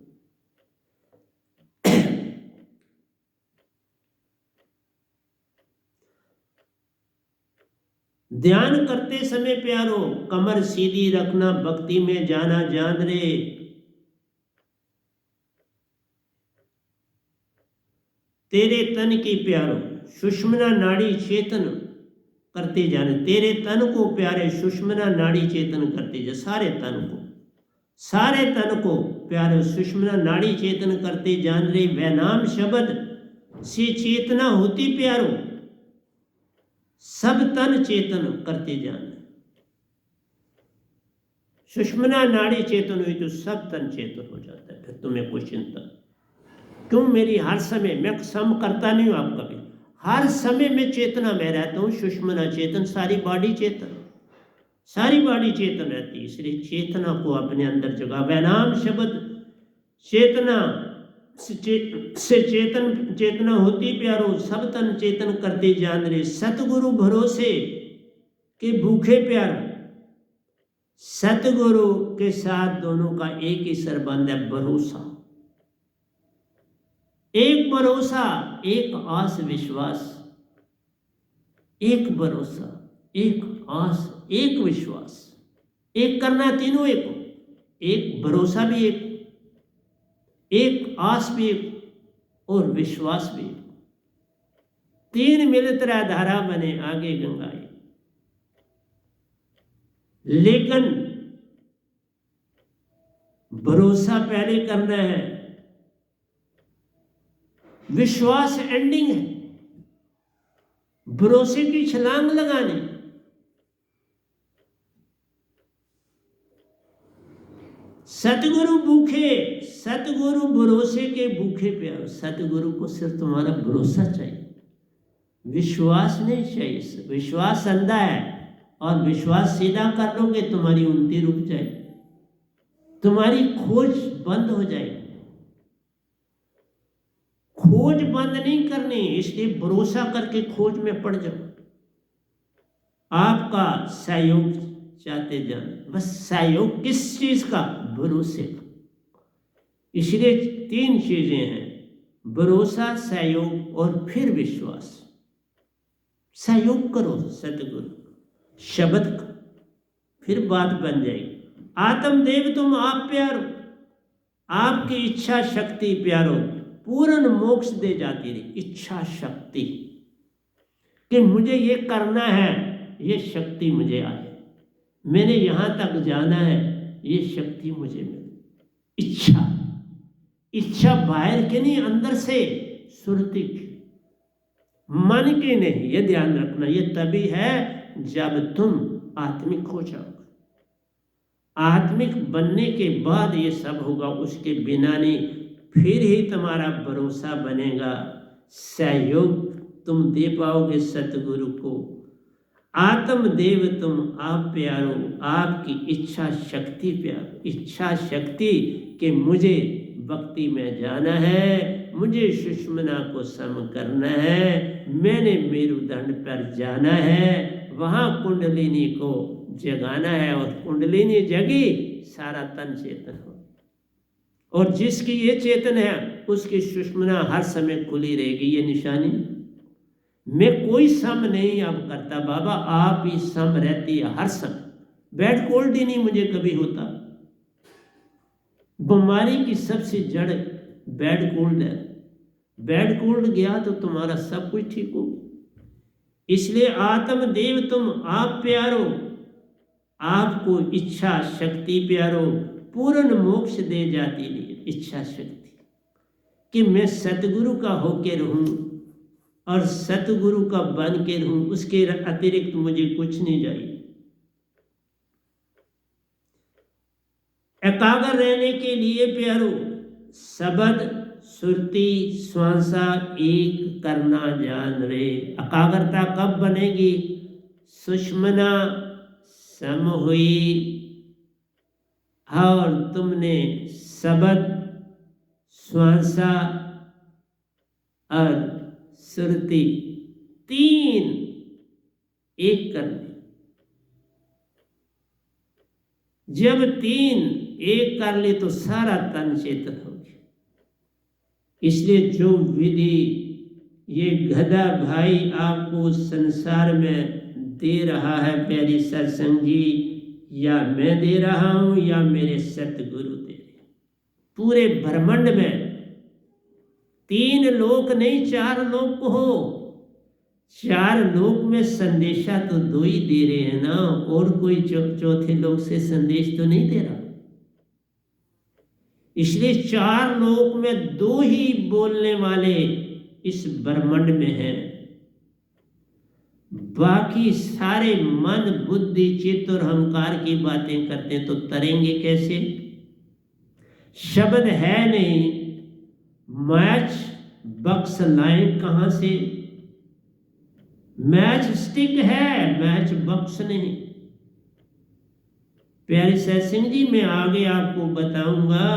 ध्यान करते समय प्यारो कमर सीधी रखना, भक्ति में जाना जान रे। तेरे तन की प्यारो सुषमना नाड़ी चेतन करते जाने, तेरे तन को प्यारे सुषमना नाड़ी चेतन करते जा। सारे तन को प्यारे सुषमना नाड़ी चेतन करते जान रे। वैनाम शब्द से चेतना होती प्यारो, सब तन चेतन करते जाने। सुषमना नाड़ी चेतन हुई तो सब तन चेतन हो जाता है। फिर तुम्हें कोई चिंता क्यों? मेरी हर समय, मैं सम करता नहीं हूं आप कभी, हर समय में चेतना में रहता हूं। सुषमना चेतन, सारी बॉडी चेतन, सारी बॉडी चेतन रहती है। इसलिए चेतना को अपने अंदर जगा। वैनाम शब्द चेतना से चेतना होती प्यारो, सब तन चेतन करते जान रे। सतगुरु भरोसे के भूखे प्यारो, सतगुरु के साथ दोनों का एक ही संबंध है, भरोसा। एक भरोसा, एक आस विश्वास, एक भरोसा, एक आस, एक विश्वास। एक करना तीनों एक हो, एक भरोसा भी एक आस भी एक, और विश्वास भी एक। तीन मिलकर धारा बने, आगे गंगाई। लेकिन भरोसा पहले करना है, विश्वास एंडिंग है। भरोसे की छलांग लगाने, सतगुरु भूखे, सतगुरु भरोसे के भूखे प्यारो। सतगुरु को सिर्फ तुम्हारा भरोसा चाहिए, विश्वास नहीं चाहिए। विश्वास अंधा है, और विश्वास सीधा कर लोगे तुम्हारी उन्नति रुक जाएगी, तुम्हारी खोज बंद हो जाएगी। खोज बंद नहीं करनी, इसलिए भरोसा करके खोज में पड़ जाओ। आपका सहयोग चाहते जाने, बस सहयोग किस चीज का? भरोसे का। इसलिए तीन चीजें हैं, भरोसा, सहयोग और फिर विश्वास। सहयोग करो सतगुरु शब्द का, फिर बात बन जाएगी। आत्मदेव तुम आप प्यारो, आपकी इच्छा शक्ति प्यारो पूर्ण मोक्ष दे जाती रही। इच्छा शक्ति कि मुझे ये करना है, ये शक्ति मुझे आए, मैंने यहाँ तक जाना है, ये शक्ति मुझे मिले। इच्छा, इच्छा बाहर के नहीं, अंदर से सुरती की, मन की नहीं। ये ध्यान रखना, ये तभी है जब तुम आत्मिक हो जाओगे। आत्मिक बनने के बाद ये सब होगा, उसके बिना नहीं। फिर ही तुम्हारा भरोसा बनेगा, सहयोग तुम दे पाओगे सतगुरु को। आत्मदेव तुम आप प्यारो, आपकी इच्छा शक्ति प्यारो। इच्छा शक्ति कि मुझे भक्ति में जाना है, मुझे सुषुम्ना को सम करना है, मैंने मेरुदंड पर जाना है, वहाँ कुंडलिनी को जगाना है। और कुंडलिनी जगी सारा तन चेतन हो, और जिसकी ये चेतन है उसकी सुषुम्ना हर समय खुली रहेगी। ये निशानी, मैं कोई सम नहीं अब करता बाबा, आप ही सम रहती है हर समय। बैड कोल्ड ही नहीं मुझे कभी होता। बीमारी की सबसे जड़ बैड कोल्ड है। बैड कोल्ड गया तो तुम्हारा सब कुछ ठीक हो। इसलिए आत्मदेव तुम आप प्यारो, आपको इच्छा शक्ति प्यारो पूर्ण मोक्ष दे जाती रही। इच्छा शक्ति कि मैं सतगुरु का होके रहूं और सतगुरु का बन के रहूं, उसके अतिरिक्त मुझे कुछ नहीं चाहिए। एकाग्र रहने के लिए प्यारो शब्द सुरती श्वासा एक करना जान रे। एकाग्रता कब बनेगी? सुषुम्ना सम हुई और तुमने शब्द श्वासा और सुरती तीन एक करने। जब तीन एक कर ले तो सारा तन चेतन हो गया। इसलिए जो विधि ये गधा भाई आपको संसार में दे रहा है प्यारी सत्संगी, या मैं दे रहा हूं या मेरे सतगुरु दे रहे, पूरे ब्रह्मांड में तीन लोक नहीं चार लोक हो। चार लोक में संदेशा तो दो ही दे रहे हैं ना, और कोई चौथे लोक से संदेश तो नहीं दे रहा। इसलिए चार लोक में दो ही बोलने वाले इस ब्रह्मांड में हैं। बाकी सारे मन बुद्धि चित्त और अहंकार की बातें करते हैं, तो तरेंगे कैसे? शब्द है नहीं, मैच बक्स लाइन कहां से? मैच स्टिक है, मैच बक्स नहीं। प्यारे सत्संग जी, मैं आगे आपको बताऊंगा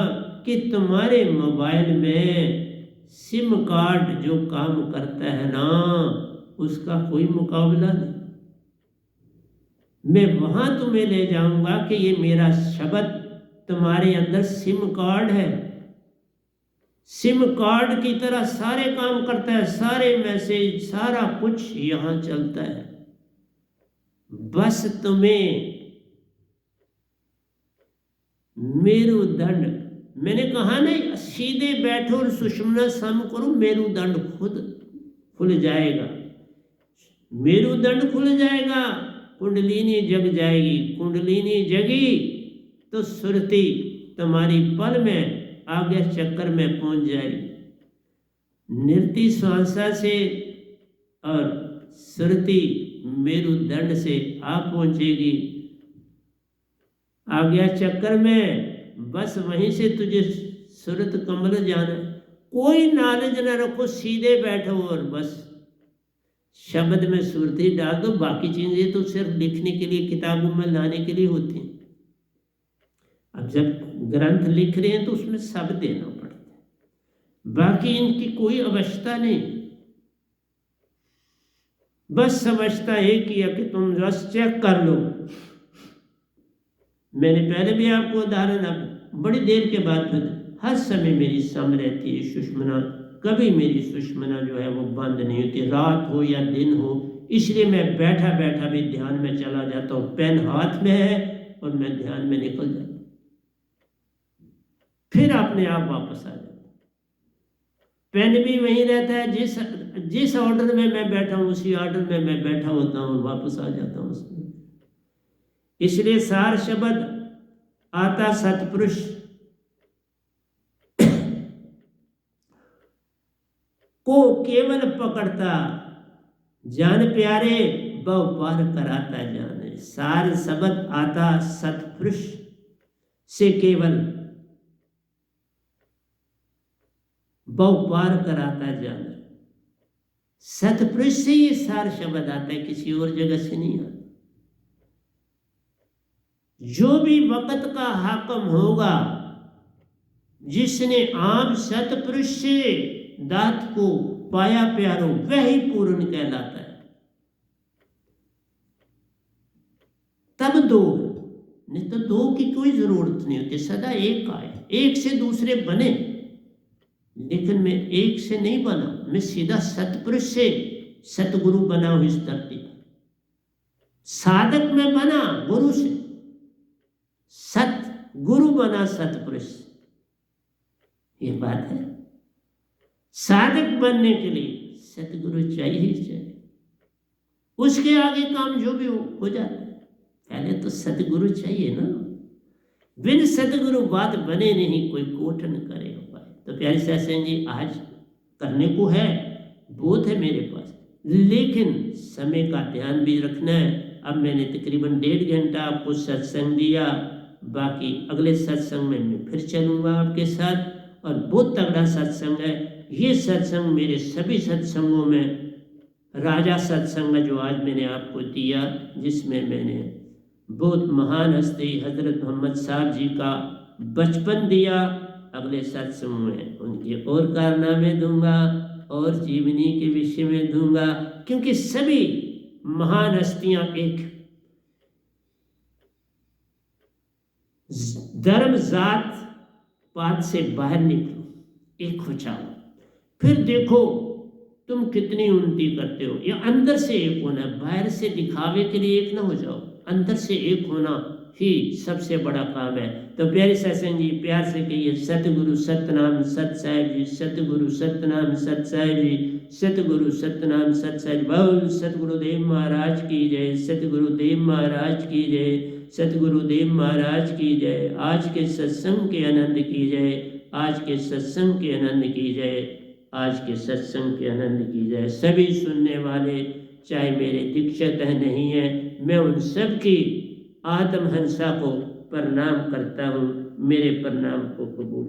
कि तुम्हारे मोबाइल में सिम कार्ड जो काम करता है ना, उसका कोई मुकाबला नहीं। मैं वहां तुम्हें ले जाऊंगा कि ये मेरा शब्द तुम्हारे अंदर सिम कार्ड है। सिम कार्ड की तरह सारे काम करता है, सारे मैसेज सारा कुछ यहां चलता है। बस तुम्हें मेरुदंड, मैंने कहा नहीं सीधे बैठो और सुषुम्ना सम करो, मेरुदंड खुद खुल जाएगा। मेरुदंड खुल जाएगा, कुंडलिनी जग जाएगी। कुंडलिनी जगी तो सुरती तुम्हारी पल में आगे चक्कर में पहुंच जाएगी। नृत्य श्वासा से और सुरती मेरुदंड से आप पहुंचेगी आज्ञा चक्कर में। बस वहीं से तुझे सुरत कमल जाना। कोई नॉलेज न रखो, सीधे बैठो और बस शब्द में सुरती डाल दो। बाकी चीजें तो सिर्फ लिखने के लिए, किताबों में लाने के लिए होती हैं। अब जब ग्रंथ लिख रहे हैं तो उसमें शब्द देना पड़ता है, बाकी इनकी कोई अवस्था नहीं। बस अवस्था एक ही है कि तुम बस चेक कर लो। मैंने पहले भी आपको उदाहरण, अब बड़ी देर के बाद हर समय मेरी सम रहती है सुषुम्ना। कभी मेरी सुषुम्ना जो है वो बंद नहीं होती, रात हो या दिन हो, इसलिए मैं बैठा बैठा भी ध्यान में चला जाता हूँ। पेन हाथ में है और मैं ध्यान में निकल जाता हूँ, फिर अपने आप वापस आ जाता। पेन भी वहीं रहता है, जिस ऑर्डर में मैं बैठा हूँ उसी ऑर्डर में मैं बैठा होता हूँ, वापस आ जाता हूँ उसमें। इसलिए सार शब्द आता सतपुरुष को केवल पकड़ता, जान प्यारे बहु पार कराता जाने। सार शब्द आता सतपुरुष से केवल बहु पार कराता जाना। सतपुरुष से ये सार शब्द आता है, किसी और जगह से नहीं आता। जो भी वक्त का हाकम होगा, जिसने आम सतपुरुष से दात को पाया प्यारो, वही पूर्ण कहलाता है। तब दो, नहीं तो दो की कोई जरूरत नहीं होती, सदा एक का है। एक से दूसरे बने, लेकिन मैं एक से नहीं बना, मैं सीधा सतपुरुष से सतगुरु बना हूं इस धरती पर। साधक में बना गुरु से, सत गुरु बना सतपुरुष। ये बात है। साधक बनने के लिए सतगुरु चाहिए ही चाहिए, उसके आगे काम जो भी हो जाता है। पहले तो सतगुरु चाहिए ना, बिन सतगुरु बात बने नहीं, कोई कोट न करे उपाय। तो प्यारे सत्संग जी, आज करने को है, बहुत है मेरे पास, लेकिन समय का ध्यान भी रखना है। अब मैंने तकरीबन 1.5 घंटा आपको सत्संग दिया, बाकी अगले सत्संग में मैं फिर चलूँगा आपके साथ, और बहुत तगड़ा सत्संग है ये सत्संग। मेरे सभी सत्संगों में राजा सत्संग जो आज मैंने आपको दिया, जिसमें मैंने बहुत महान हस्ती हजरत मोहम्मद साहब जी का बचपन दिया, अगले सत्संग में उनके और कारनामे दूंगा और जीवनी के विषय में दूंगा, क्योंकि सभी महान हस्तियां एक धर्म जात पात से बाहर निकलो, एक हो जाओ, फिर देखो तुम कितनी उन्नति करते हो। ये अंदर से एक होना, बाहर से दिखावे के लिए एक ना हो जाओ, अंदर से एक होना ही सबसे बड़ा काम है। तो प्यारे सत्संग जी, प्यार से कहिए सतगुरु सतनाम सत साहिब जी, सतगुरु सतनाम सत साहिब जी, सतगुरु सतनाम सत साहिब। बोल सतगुरुदेव महाराज की जय, सतगुरुदेव महाराज की जय, सतगुरुदेव महाराज की जय। आज के सत्संग के आनंद की जय, आज के सत्संग के आनंद की जय, आज के सत्संग के आनंद की जय। सभी सुनने वाले, चाहे मेरे दीक्षित है नहीं है, मैं उन सब की आत्महंसा को प्रणाम करता हूँ, मेरे प्रणाम को कबूल।